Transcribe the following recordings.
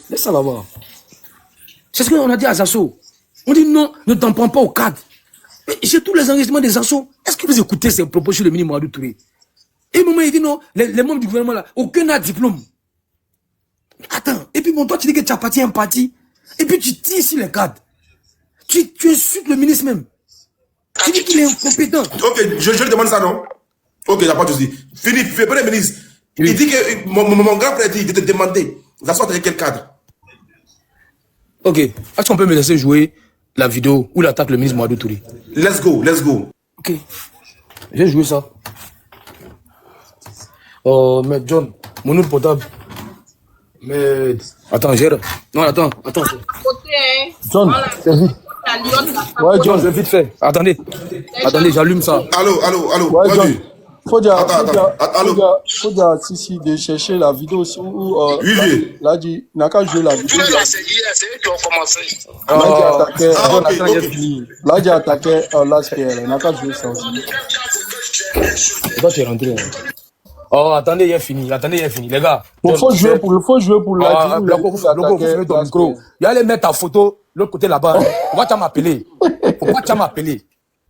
Laisse ça là-bas. C'est ce qu'on a dit à Zasso. On dit non, ne t'en prends pas au cadre. J'ai tous les enregistrements des Zasso. Est-ce que vous écoutez ces propos sur le ministre Mamadou Touré? Et moment, il dit non, les membres du gouvernement là, aucun n'a diplôme. Attends, et puis bon, toi tu dis que tu as parti un parti, et puis tu tires sur les cadres. Tu insultes le ministre même. Tu dis qu'il est incompétent. Ok, je lui demande ça, non? Ok, il n'y a pas de souci. Philippe, Premier ministre, oui. Il dit que mon grand frère dit de te demander, ça sort avec quel cadre? Ok, est-ce qu'on peut me laisser jouer la vidéo où il attaque le ministre Mamadou Touré? Let's go, let's go. Ok, j'ai joué ça. Oh, mais John, mon autre portable. Mais attends, gère. Non, attends. John, c'est vite. Ouais, John, je vite fait. Attendez, j'allume ça. Allô. Ouais, John. Faut dire, si, de chercher la vidéo où là, dit, n'a qu'à jouer la vidéo. Là, j'ai attaqué l'ASPR, n'a qu'à jouer ça aussi. Toi, tu es rentré. Oh, attendez, il est fini, les gars. Il faut jouer pour la micro. Il y a les mettre ta photo, l'autre côté là-bas. Pourquoi tu m'appeler?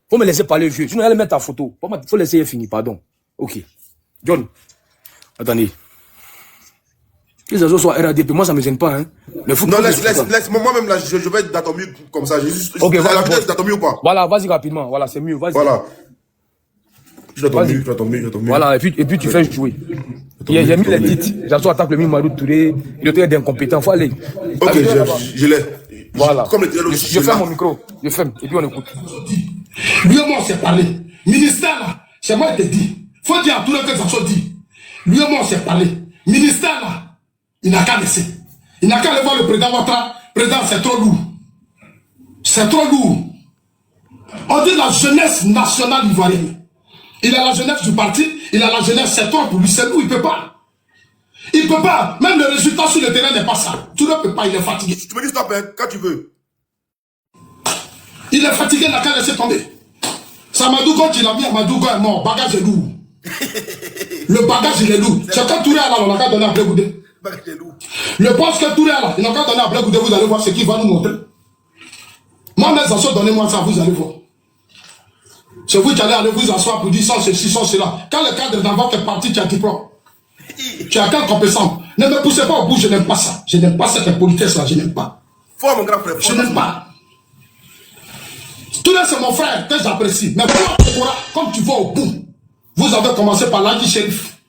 Faut me laisser parler, vieux. Sinon, il y a les mettre ta photo. Faut laisser finir, pardon. Ok. John, attendez. Que les autres soient RADP, moi ça me gêne pas, hein. Non, laisse, moi-même là, je vais être dans ton mieux comme ça. Ok, voilà. Dans ton mieux ou pas? Voilà, vas-y rapidement. Voilà, c'est mieux, vas-y. Voilà. Je dois ton mieux. Voilà, et puis tu fais jouer. J'ai mis les titres. J'assois attaque le ministre Mamadou Touré. Il est d'incompétent. Faut aller. Ok, je l'ai. Voilà. Je ferme mon micro. Je ferme. Et puis on écoute. Lui et moi, on s'est parlé. Ministère là, c'est moi qui te dis. Faut dire à tout le monde que ça soit dit. Lui et moi, on s'est parlé. Ministère là, il n'a qu'à laisser. Il n'a qu'à aller voir le président Ouattara. Président, c'est trop lourd. C'est trop lourd. On dit la jeunesse nationale ivoirienne. Il a la jeunesse du parti, il a la jeunesse, c'est toi pour lui, c'est nous, il ne peut pas. Il ne peut pas. Même le résultat sur le terrain n'est pas ça. Tu ne peux pas, il est fatigué. Tu me dis stop, hein, quand tu veux. Il est fatigué, il n'a qu'à laisser tomber. Samadou, quand il a mis Amadou, est mort, bagage est lourd. Le bagage, il est lourd. C'est quand Touré là, on a qu'à donner à Blé Goudé. Le poste que Touré là, il n'a qu'à donner à Blé Goudé, vous allez voir ce qu'il va nous montrer. Moi, mes anciens, donnez-moi ça, vous allez voir. C'est vous qui allez aller vous asseoir pour dire ça, ceci, ça, cela. Quand le cadre dans votre parti, tu as diplôme. Tu as quelle compétence? Ne me poussez pas au bout, je n'aime pas ça. Je n'aime pas cette politesse-là, je n'aime pas. Faut mon grand frère. Je n'aime pas. Tout c'est mon frère que j'apprécie. Mais comme tu vas au bout, vous avez commencé par Ladi Shérif.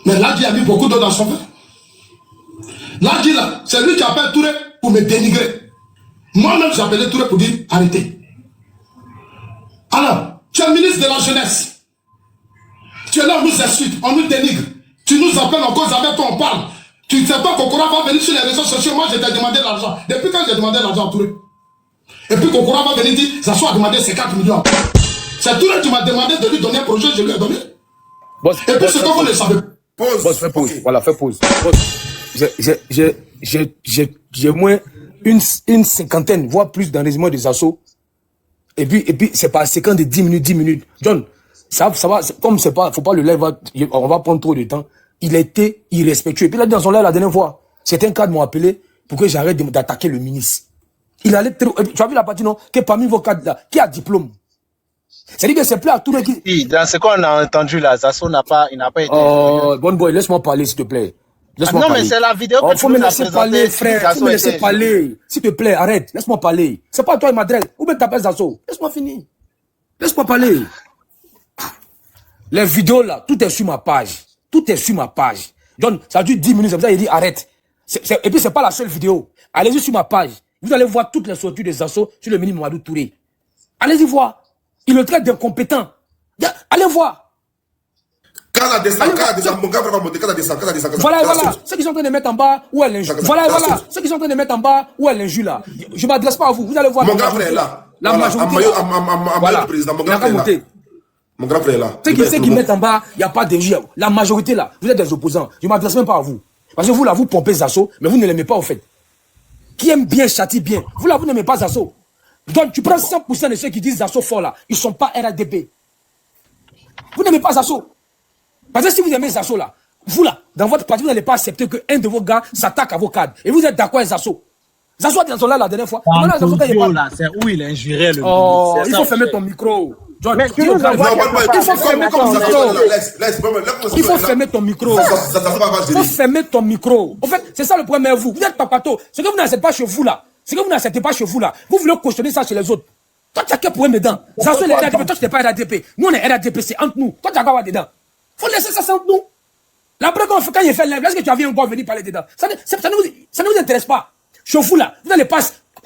Mais Ladi a mis beaucoup d'eau dans son verre. Ladi là, c'est lui qui appelle Touré pour me dénigrer. Moi-même, j'appelais Touré pour dire arrêtez. Alors, tu es le ministre de la jeunesse. Tu es là, on nous insulte, on nous dénigre. Tu nous appelles en cause avec toi, on parle. Tu ne sais pas qu'Okora va venir sur les réseaux sociaux. Moi, je t'ai demandé l'argent. Depuis quand j'ai demandé l'argent à Touré? Et puis qu'Okora va venir dire, ça soit demandé 50 millions. C'est Touré qui m'a demandé de lui donner un projet, je lui ai donné. Boss, et puis c'est comme vous le savez. Pause. Boss, fais pause. Okay. Voilà, fais pause. J'ai moins une cinquantaine, voire plus d'enregistrements des assauts. Et puis c'est par séquence de 10 minutes. John, ça va, comme c'est pas, faut pas le live, on va prendre trop de temps. Il a été irrespectueux. Et puis là, dans son live, la dernière fois, certains cadres m'ont appelé pour que j'arrête d'attaquer le ministre. Il allait trop, tu as vu la partie, non? Que parmi vos cadres là, qui a diplôme? C'est-à-dire que c'est plus à tout le qui... Oui, dans ce qu'on a entendu là, Zasso il n'a pas été... Oh, bon boy, laisse-moi parler, s'il te plaît. Non, mais c'est la vidéo que faut me laisser parler, frère. Faut me laisser parler. S'il te plaît, arrête. Laisse-moi parler. C'est pas toi, il m'adresse. Ou bien t'appelles Zasso. Laisse-moi finir. Laisse-moi parler. Les vidéos là, tout est sur ma page. Donc, ça dure 10 minutes. Comme ça, il dit arrête. Et puis, c'est pas la seule vidéo. Allez-y sur ma page. Vous allez voir toutes les sorties des Zasso sur le ministre Mamadou Touré. Allez-y voir. Il le traite d'incompétent. Allez voir. Quand la descente, mon gars va monter, quand la descente. Voilà. Ceux qui sont en train de mettre en bas, où elle l'injure. Voilà. Ceux qui sont en train de mettre en bas, où elle l'injure là. Je ne m'adresse pas à vous. Vous allez voir. Mon grand frère est là. La majorité. Voilà. Mon grand frère est là. Mon grand frère est là. Ceux qui mettent en bas, il n'y a pas d'injure. La majorité là, vous êtes des opposants. Je ne m'adresse même pas à vous. Parce que vous là, vous pompez Zasso, mais vous ne l'aimez pas au fait. Qui aime bien, châtie bien. Vous là, vous n'aimez pas Zasso. Donc tu prends 100% de ceux qui disent Zasso fort là. Ils ne sont pas RADP. Vous n'aimez pas Zasso. Parce que si vous aimez Zasso là, vous là, dans votre parti, vous n'allez pas accepter qu'un de vos gars s'attaque à vos cadres. Et vous êtes d'accord avec Zasso. Zasso était là la dernière fois. C'est où il injurait le oh, il faut fermer ton micro. John, mais tu nous envoies il faut fermer ton micro. Il faut fermer ton micro. Il faut fermer ton micro. En fait, c'est ça le problème avec vous. Vous êtes papato. Ce que vous n'acceptez pas chez vous là, ce que vous n'acceptez pas chez vous là, vous voulez cautionner ça chez les autres. Toi, tu as quel problème dedans? Zasso est RADP, toi, tu n'es pas RADP. Nous, on est RADP, c'est entre nous. Toi, tu as quoi dedans? Faut laisser ça, c'est entre nous. L'après, quand il fait live, est-ce que tu as vu encore venir parler dedans? Ça ne vous intéresse pas. Chez vous là, vous n'allez pas.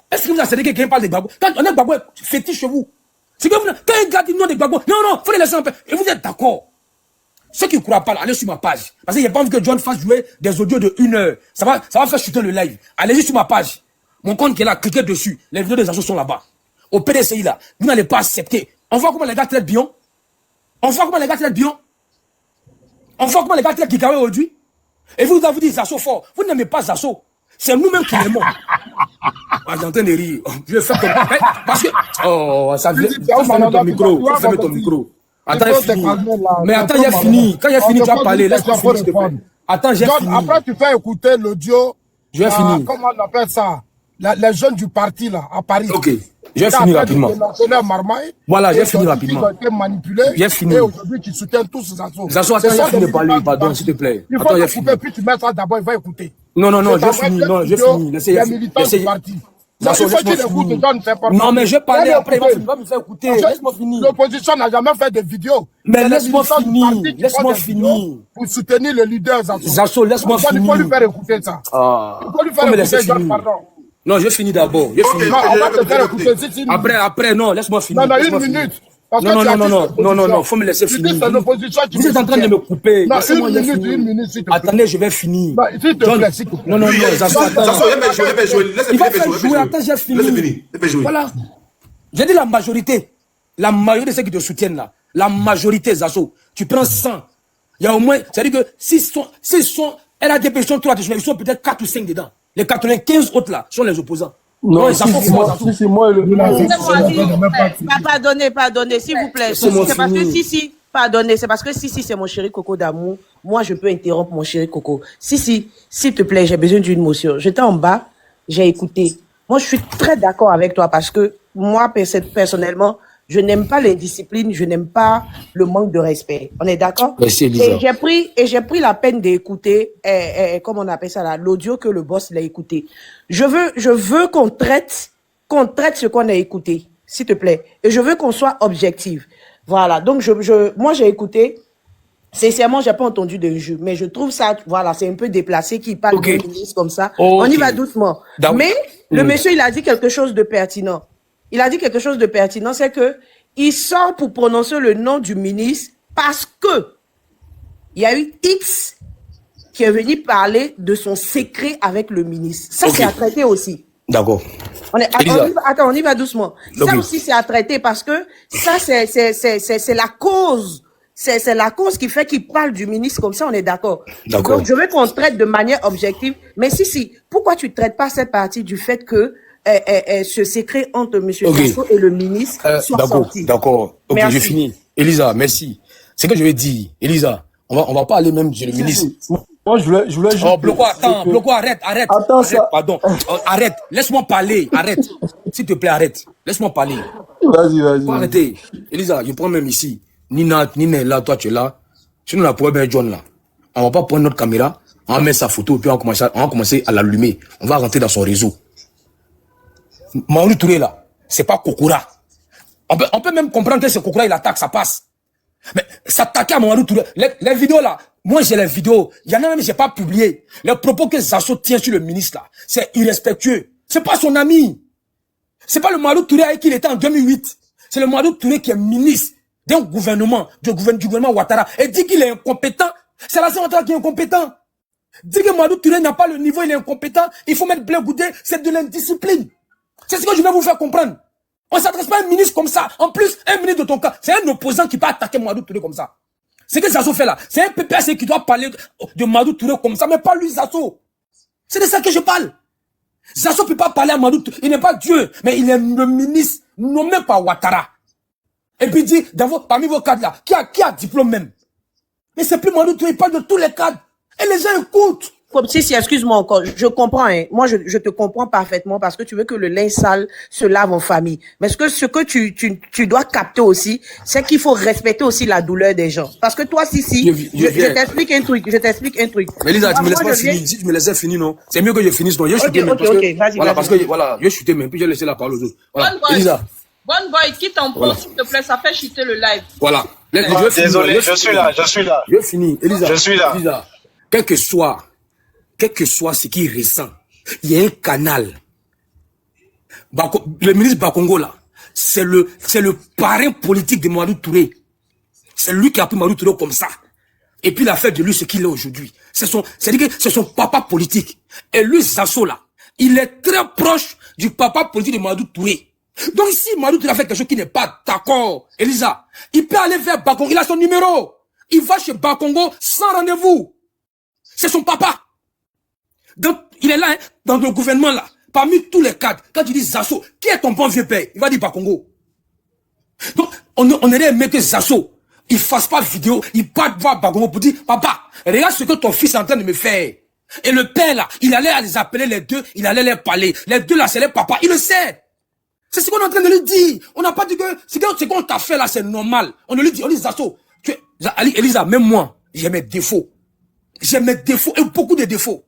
Est-ce que vous acceptez que quelqu'un parle de Gbagbo? Quand on est Gbagbo fétiche chez vous. C'est que vous, quand un gars dit non de Gbagbo, non, faut les laisser en paix. Et vous êtes d'accord. Ceux qui ne croient pas, là, allez sur ma page. Parce qu'il n'y a pas envie que John fasse jouer des audios de 1 heure. Ça va faire chuter le live. Allez-y sur ma page. Mon compte qui est là, cliquez dessus. Les vidéos des assos sont là-bas. Au PDCI là, vous n'allez pas accepter. On voit comment les gars traitent Bion. On voit comment les gars traitent Bion. On voit comment les gars traitent Kikawe aujourd'hui. Et vous dites Zasso fort. Vous n'aimez pas Zasso. C'est nous-mêmes qui l'aimons. Ah, j'ai en train de rire. Je vais faire ton parce que. Oh, ça vient. Ferme ton micro. Ferme ton micro. Attends, j'ai fini. Mais attends, j'ai fini. Quand j'ai fini, tu vas parler. Laisse-moi finir, s'il te plaît. Attends, j'ai fini. Après, tu fais écouter l'audio. Je vais finir. Comment on appelle ça? Les jeunes du parti, là, à Paris. Ok. Je vais finir rapidement. Voilà, j'ai fini rapidement. Ils ont été manipulés. J'ai fini. Et aujourd'hui, qui soutiennent tous Zasso. Zasso, attends, j'ai fini de parler. Pardon, s'il te plaît. Il faut couper, puis tu mets ça d'abord, il va écouter. Non, j'ai fini. Non, j'ai fini. Les militants du parti. Zasso, laisse-moi finir. Non, mais je vais parler après. Il va me faire écouter. Laisse-moi finir. L'opposition n'a jamais fait de vidéo. Mais laisse-moi finir. Laisse-moi finir. Pour soutenir le leader Zasso. Zasso, laisse-moi finir. Il faut lui faire écouter ça. Il faut lui faire écouter, John, pardon. Non, je finis d'abord. Non, on va te faire écouter. Après, non, laisse-moi finir. Non, une minute. Non, faut me laisser finir. Vous êtes en train de me couper. Non, une minute, s'il te plaît. Attendez, je vais finir. S'il te plaît, s'il te plaît. Non, Zasso, il va faire jouer. Attends, j'ai fini. Voilà. J'ai dit la majorité de ceux qui te soutiennent là, la majorité, Zasso, tu prends 100. Il y a au moins, c'est-à-dire que s'ils sont RADP, ils sont 3, ils sont peut-être 4 ou 5 dedans. Les 95 autres là sont les opposants. Non, si, moi, Pardonnez, s'il vous plaît. C'est parce que pardonnez, c'est parce que si c'est mon chéri Coco d'amour, moi je peux interrompre mon chéri Coco. S'il te plaît, j'ai besoin d'une motion. J'étais en bas, j'ai écouté. Moi, je suis très d'accord avec toi parce que moi, personnellement, je n'aime pas l'indiscipline, je n'aime pas le manque de respect. On est d'accord? Et j'ai pris la peine d'écouter, comment on appelle ça là, l'audio que le boss l'a écouté. Je veux qu'on traite ce qu'on a écouté, s'il te plaît. Et je veux qu'on soit objectif. Voilà. Donc moi j'ai écouté. Sincèrement, j'ai pas entendu d'injure, mais je trouve ça, voilà, c'est un peu déplacé qu'il parle de ministre comme ça. On y va doucement. Mais le monsieur, il a dit quelque chose de pertinent. Il a dit quelque chose de pertinent, c'est que il sort pour prononcer le nom du ministre parce que il y a eu X qui est venu parler de son secret avec le ministre. Ça, c'est à traiter aussi. D'accord. On y va doucement. Ça aussi, c'est à traiter parce que ça, c'est la cause. C'est la cause qui fait qu'il parle du ministre comme ça, on est d'accord. Donc, je veux qu'on traite de manière objective. Mais si, pourquoi tu traites pas cette partie du fait que ce secret entre M. Zasso et le ministre soit sorti? D'accord. Ok, j'ai fini. Elisa, merci. C'est que je vais dire, Elisa, on va pas aller même sur le ministre. Moi, je voulais juste... Oh, Bloco, arrête. Attends, arrête, pardon. Arrête, laisse-moi parler, arrête. S'il te plaît, arrête. Laisse-moi parler. Vas-y. Arrêtez. Elisa, je prends même ici. Nina est là, toi tu es là. Si nous la pouvons bien John là, on va pas prendre notre caméra, on va mettre sa photo et puis on va commencer à l'allumer. On va rentrer dans son réseau. Mamadou Touré là, c'est pas Kokora. On peut même comprendre que c'est Kokora, il attaque, ça passe. Mais s'attaquer à Mamadou Touré, les vidéos là, moi j'ai les vidéos, il y en a même j'ai pas publié. Les propos que Zasso tient sur le ministre là, c'est irrespectueux. C'est pas son ami. C'est pas le Mamadou Touré avec qui il était en 2008. C'est le Mamadou Touré qui est ministre d'un gouvernement, du gouvernement Ouattara, et dit qu'il est incompétent. C'est la Ouattara qui est incompétent. Dit que Mamadou Touré n'a pas le niveau, il est incompétent. Il faut mettre Blé Goudé, c'est de l'indiscipline. C'est ce que je vais vous faire comprendre. On ne s'adresse pas à un ministre comme ça. En plus, un ministre de ton cas, c'est un opposant qui peut attaquer Mamadou Touré comme ça. C'est ce que Zasso fait là. C'est un PPS qui doit parler de Mamadou Touré comme ça, mais pas lui, Zasso. C'est de ça que je parle. Zasso ne peut pas parler à Mamadou Touré. Il n'est pas Dieu, mais il est le ministre nommé par Ouattara. Et puis dit, parmi vos cadres là, qui a diplôme même. Mais c'est plus Mamadou Touré, il parle de tous les cadres. Et les gens écoutent. Comme si, excuse-moi encore, je comprends, hein. Moi, je te comprends parfaitement parce que tu veux que le linge sale se lave en famille. Mais ce que tu dois capter aussi, c'est qu'il faut respecter aussi la douleur des gens. Parce que toi, je t'explique un truc, Mais Lisa, tu me laisses pas finir. Si tu me laissais finir, non. C'est mieux que je finisse, non. Je chuté même. Ok, vas-y. Voilà, parce que, voilà, je chuté même, puis j'ai laissé la parole aux autres. Voilà. Elisa. Bonne boy, quitte ton poste, s'il te plaît, ça fait chuter le live. Voilà. Désolé, je suis là. Je finis. Elisa. Je suis là. Elisa, quel que soit ce qui ressent, il y a un canal. Le ministre Bakongo, là, c'est le parrain politique de Mamadou Touré. C'est lui qui a pris Mamadou Touré comme ça. Et puis il a fait de lui ce qu'il est aujourd'hui. C'est-à-dire que c'est son papa politique. Et lui, Zasso, là, il est très proche du papa politique de Mamadou Touré. Donc si Mamadou Touré a fait quelque chose qui n'est pas d'accord, Elisa, il peut aller vers Bakongo, il a son numéro. Il va chez Bakongo sans rendez-vous. C'est son papa. Donc, il est là, hein, dans le gouvernement là, parmi tous les cadres. Quand tu dis Zasso, qui est ton bon vieux père? Il va dire Bakongo. Donc, on aurait aimé que Zasso, il fasse pas vidéo, il parte voir Bakongo pour dire, papa, regarde ce que ton fils est en train de me faire. Et le père là, il allait les appeler les deux, il allait les parler. Les deux là, c'est les papas, il le sait. C'est ce qu'on est en train de lui dire. On n'a pas dit que ce qu'on t'a fait là, c'est normal. On lui dit, Zasso, Elisa, même moi, j'ai mes défauts. J'ai mes défauts et beaucoup de défauts.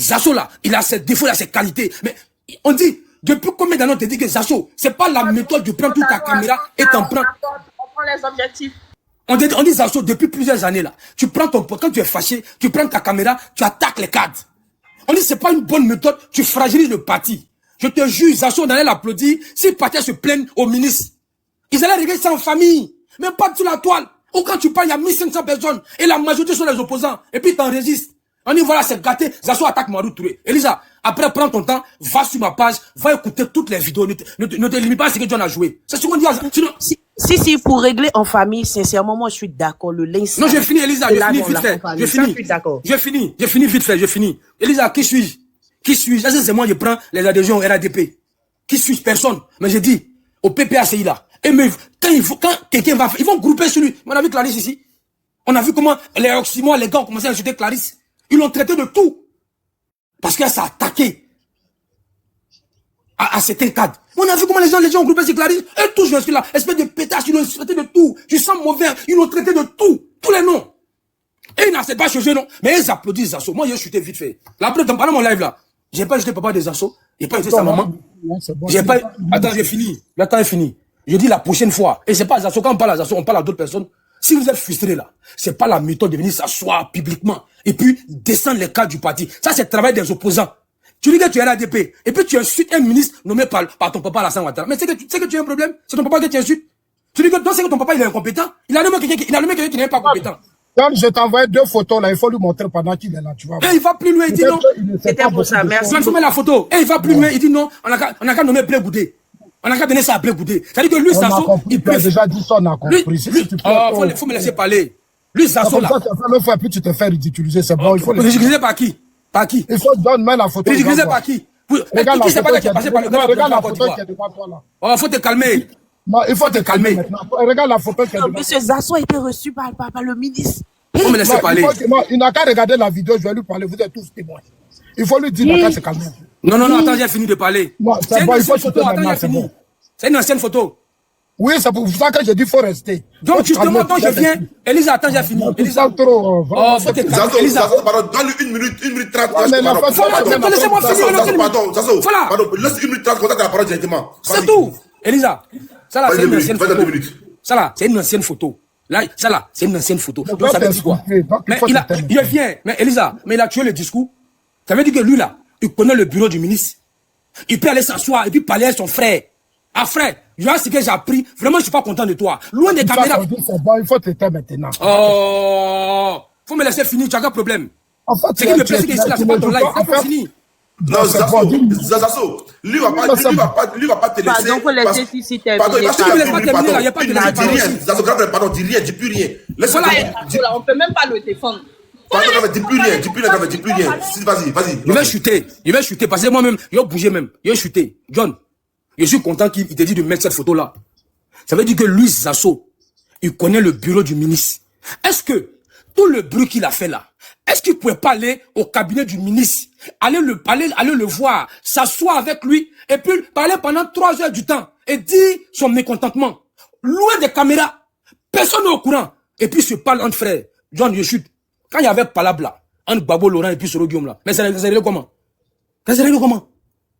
Zasso là, il a ses défauts, il a ses qualités. Mais on dit, depuis combien d'années on te dit que Zasso, c'est pas la méthode de prendre toute ta caméra et t'en prendre. On prend les objectifs. On dit Zasso, depuis plusieurs années là, tu prends quand tu es fâché, tu prends ta caméra, tu attaques les cadres. On dit c'est pas une bonne méthode, tu fragilises le parti. Je te jure, Zasso, on allait l'applaudir, si le parti se plaignent au ministre. Ils allaient régler ça en famille, même pas sur la toile. Ou quand tu parles, il y a 1500 personnes, et la majorité sont les opposants, et puis t'en résistes. On dit voilà, c'est gâté, Zasso attaque Mamadou Touré. Elisa, après prends ton temps, va sur ma page, va écouter toutes les vidéos, ne te limite pas à ce que John a joué. C'est ce qu'on dit. Si, pour régler en famille, sincèrement, moi je suis d'accord, le linge. Non, j'ai fini, Elisa, j'ai fini vite fait. J'ai fini vite fait, j'ai fini. Elisa, qui suis-je? Est-ce que c'est moi, je prends les adhésions au RADP? Qui suis-je? Personne. Mais j'ai dit, au PPACI là, et mais, quand quelqu'un va faire, ils vont grouper sur lui. On a vu Clarisse ici. On a vu comment les Oxymois, les gars ont commencé à insulter Clarisse. Ils l'ont traité de tout. Parce qu'elle s'est attaquée à certains cadres. On a vu comment les gens ont groupé sur Clarisse. Et tout, je suis là. Espèce de pétasse, ils l'ont traité de tout. Je sens mauvais. Ils l'ont traité de tout. Tous les noms. Et ils n'acceptent pas changer, non. Mais ils applaudissent Zasso. Moi, j'ai chuté vite fait. Là, après, pendant mon live là, j'ai pas jeté papa des Zasso. J'ai pas jeté sa maman. J'ai pas. Attends, j'ai fini. Le temps est fini. Je dis la prochaine fois. Et c'est pas Zasso. Quand on parle à Zasso, on parle à d'autres personnes. Si vous êtes frustré là, c'est pas la méthode de venir s'asseoir publiquement et puis descendre les cadres du parti. Ça, c'est le travail des opposants. Tu dis que tu es RADP et puis tu insultes un ministre nommé par ton papa Alassane Ouattara. Mais c'est que tu as un problème. C'est ton papa que tu insultes. Tu dis que c'est que ton papa il est incompétent. Il a nommé quelqu'un qui n'est pas compétent. Quand je t'envoie 2 photos là, il faut lui montrer pendant qu'il est là, tu vois. Et il va plus loin, il dit non. C'était pour ça, merci. Il met la photo. Et il va plus loin, il dit non. On a qu'à nommer Blé Goudé. On a qu'à donner ça à Blé Goudé. C'est-à-dire que lui, Zasso, il peut déjà dit ça, on a compris. Faut me laisser parler. Lui, Zasso là. La fois, puis tu te fais ridiculiser, c'est bon. Il faut ridiculiser par qui? Par qui? Il faut donner la photo. Ridiculiser par qui? Regarde la photo qui est passé par le gars. Regarde la photo qui est devant toi là. Oh, faut te calmer. Non, il faut te calmer maintenant. Regarde la photo qui est devant toi. Monsieur Zasso a été reçu par le ministre. Faut me laisser parler. Il n'a qu'à regarder la vidéo, je vais lui parler. Vous êtes tous témoins. Il faut lui dire, il n'a qu'à se calmer. Non, attends, j'ai fini de parler. C'est bon, il faut chuter maintenant, c'est bon. C'est une ancienne photo. Oui, c'est pour ça que j'ai dit qu'il faut rester. Donc, justement, quand je viens, Elisa, attends, j'ai fini. Elisa, trop. Faut te calmer. Elisa, pardon, donne-lui 1 minute 30. Laissez-moi finir. Pardon, laisse 1 minute 30, contacte la parole directement. C'est tout. Elisa, ça là, c'est une ancienne photo. Ça là, c'est une ancienne photo. Là, ça là, c'est une ancienne photo. Donc, ça veut dire quoi? Mais il vient. Mais Elisa, mais il a tué le discours. Ça veut dire que lui là, il connaît le bureau du ministre. Il peut aller s'asseoir et puis parler à son frère. Ah frère, vois ce que j'ai appris. Vraiment, je suis pas content de toi. Loin des caméras. C'est bon, il faut te taire maintenant. Oh, faut me laisser finir. Tu as un problème. En fait, ce qui me plaît, c'est que ici là, c'est pas ton live. Il faut finir. Non, Zasso, lui va pas te laisser. Pardon, faut laisser si t'es. Pardon, il a pas de dis rien. Zasso, pardon, dis rien, dis plus rien. On peut même pas le défendre. Pardon, dis plus rien. Vas-y. Il va chuter parce que moi-même, il va bouger même. Il va chuter. John, je suis content qu'il te dit de mettre cette photo-là. Ça veut dire que lui, Zasso, il connaît le bureau du ministre. Est-ce que tout le bruit qu'il a fait là, Est-ce qu'il ne pouvait pas aller au cabinet du ministre, aller le voir, s'asseoir avec lui, et puis parler pendant 3 heures du temps, et dire son mécontentement, loin des caméras, personne n'est au courant, et puis se parle entre frères. John, je chute. Quand il y avait Palab là, entre Babo Laurent et puis Soro Guillaume là, mais c'est réglé comment? C'est réglé comment?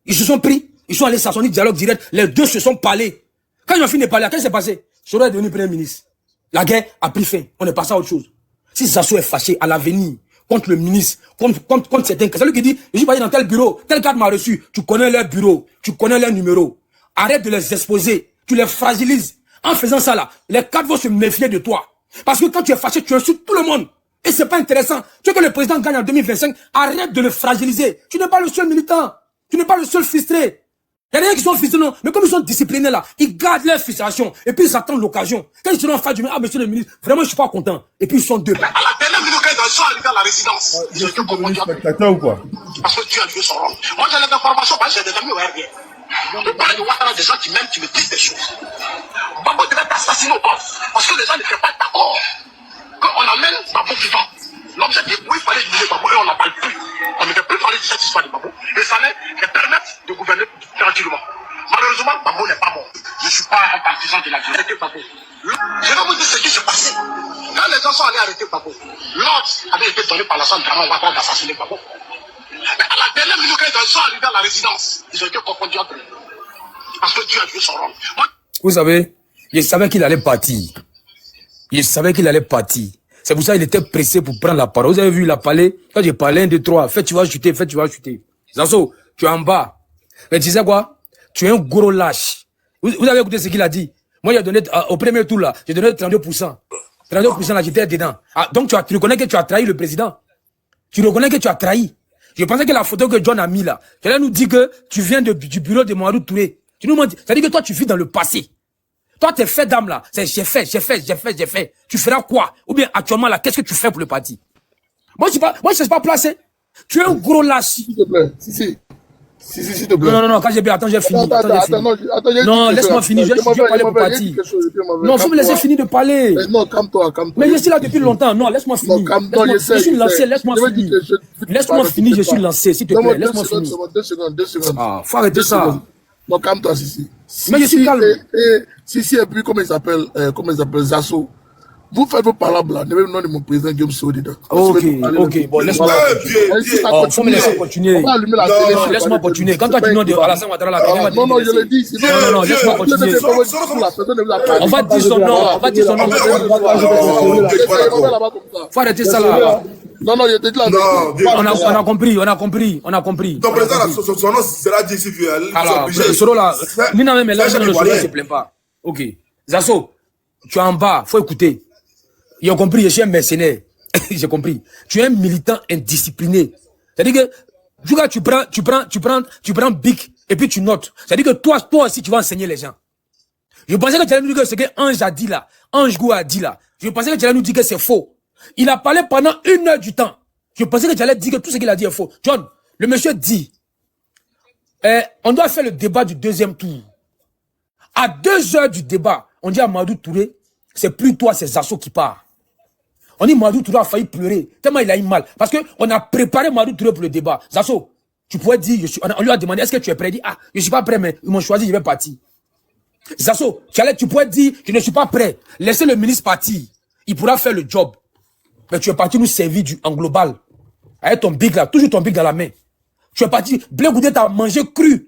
Ils se sont pris, ils sont allés s'asseoir, dialogue direct, les deux se sont parlé. Quand ils ont fini de parler, qu'est-ce qui s'est passé? Soro est devenu premier ministre. La guerre a pris fin, on est passé à autre chose. Si Zasso est fâché à l'avenir, contre le ministre, contre certains, c'est lui qui dit, je suis pas dans tel bureau, tel cadre m'a reçu, tu connais leur bureau, tu connais leur numéro. Arrête de les exposer, tu les fragilises. En faisant ça là, les cadres vont se méfier de toi. Parce que quand tu es fâché, tu insultes tout le monde. Et c'est pas intéressant. Tu veux que le président gagne en 2025, arrête de le fragiliser. Tu n'es pas le seul militant. Tu n'es pas le seul frustré. Il y a des gens qui sont frustrés, non. Mais comme ils sont disciplinés là, ils gardent leur frustration. Et puis ils attendent l'occasion. Quand ils seront en face du ah, monsieur le ministre, vraiment je suis pas content. Et puis ils sont deux. À la dernière minute, quand ils sont arrivés à la résidence, ils ont été confondus. Spectateur ou quoi? Parce que Dieu a joué son rôle. Moi, j'ai les informations, j'ai des amis au RDN. Je parle de Ouattara, des gens qui m'aiment, qui me disent des choses. Babo devait être assassiné au poste. Parce que les gens n'étaient pas d'accord. Quand on amène Babo vivant, l'homme s'est dit, oui, il fallait juger Babo et on n'en parle plus. On ne peut plus parler de cette histoire de Babo. Et ça allait permettre de gouverner tranquillement. Malheureusement, Babo n'est pas mort. Je ne suis pas un partisan de la vérité, Babo. Je vais vous dire ce qui s'est passé. Quand les gens sont allés arrêter Babo, l'ordre avait été donné par la salle Draman Ouattara d'assassiner Babo. Mais à la dernière minute, quand ils sont arrivés à la résidence, ils ont été confondus entre eux. Parce que Dieu a joué son rôle. Vous savez, je savais qu'il allait partir. Je savais qu'il allait partir. C'est pour ça qu'il était pressé pour prendre la parole. Vous avez vu, il a parlé. Quand j'ai parlé, 1, 2, 3, fais, tu vas chuter, fais, tu vas chuter. Zasso, tu es en bas. Mais tu sais quoi? Tu es un gros lâche. Vous avez écouté ce qu'il a dit? Moi, j'ai donné, au premier tour là, j'ai donné 32%. 32% là, j'étais dedans. Ah, donc tu reconnais que tu as trahi le président. Tu reconnais que tu as trahi. Je pensais que la photo que John a mis là, qu'elle nous dit que tu viens du bureau de Mamadou Touré. Tu nous montres, ça dit que toi tu vis dans le passé. Toi t'es fait d'âme là, c'est j'ai fait. Tu feras quoi? Ou bien actuellement là, qu'est-ce que tu fais pour le parti? Moi je sais pas placer. Tu es un gros lâche. S'il te plaît, si, s'il te plaît. Non, quand j'ai bien, attends, j'ai fini. Attends, non, laisse-moi finir, je vais parler pour partir. Non, faut me laisser finir de parler. Non, calme-toi. Mais je suis là depuis longtemps, non, laisse-moi finir. Je suis lancé, laisse-moi finir. Laisse-moi finir, je suis lancé, s'il te plaît, laisse-moi finir. 2 secondes. Ah, faut arrêter ça. Non, calme-toi, Sissi. Mais je suis calme. Sissi, et puis, comment il s'appelle, Zasso. Vous faites vos paroles là, ne même nom de mon président Guillaume Soro dedans. Ok, bon, laisse-moi continuer. Faut me laisser continuer. Laisse-moi continuer. Quand toi tu nom de Alassane Ouattara là, non, je le dis. Non, laisse-moi continuer. On va dire son nom, Faut arrêter ça là. Non, je te dis là. On a compris. Ton président, son nom sera dit si tu es. Alors, Soro là, Nina même là, le Soro ne se plaint pas. Ok. Zasso, tu es en bas, faut écouter. Ils ont compris, je suis un mercenaire. J'ai compris. Tu es un militant indiscipliné. C'est-à-dire que, tu prends Bic et puis tu notes. C'est-à-dire que toi aussi, tu vas enseigner les gens. Je pensais que tu allais nous dire que ce que Ange a dit là, Ange Gou a dit là, je pensais que tu allais nous dire que c'est faux. Il a parlé pendant 1 heure du temps. Je pensais que tu allais dire que tout ce qu'il a dit est faux. John, le monsieur dit, on doit faire le débat du 2e tour. À 2 heures du débat, on dit à Mamadou Touré, c'est plus toi, c'est Zasso qui part. On dit Mamadou Touré a failli pleurer, tellement il a eu mal. Parce qu'on a préparé Mamadou Touré pour le débat. Zasso, tu pourrais dire, on lui a demandé, est-ce que tu es prêt? Il dit, ah, je ne suis pas prêt, mais ils m'ont choisi, je vais partir. Zasso, tu pourrais dire, je ne suis pas prêt. Laissez le ministre partir. Il pourra faire le job. Mais tu es parti nous servir en global. Avec ton big là, toujours ton big dans la main. Tu es parti, Blé Goudé t'a mangé cru.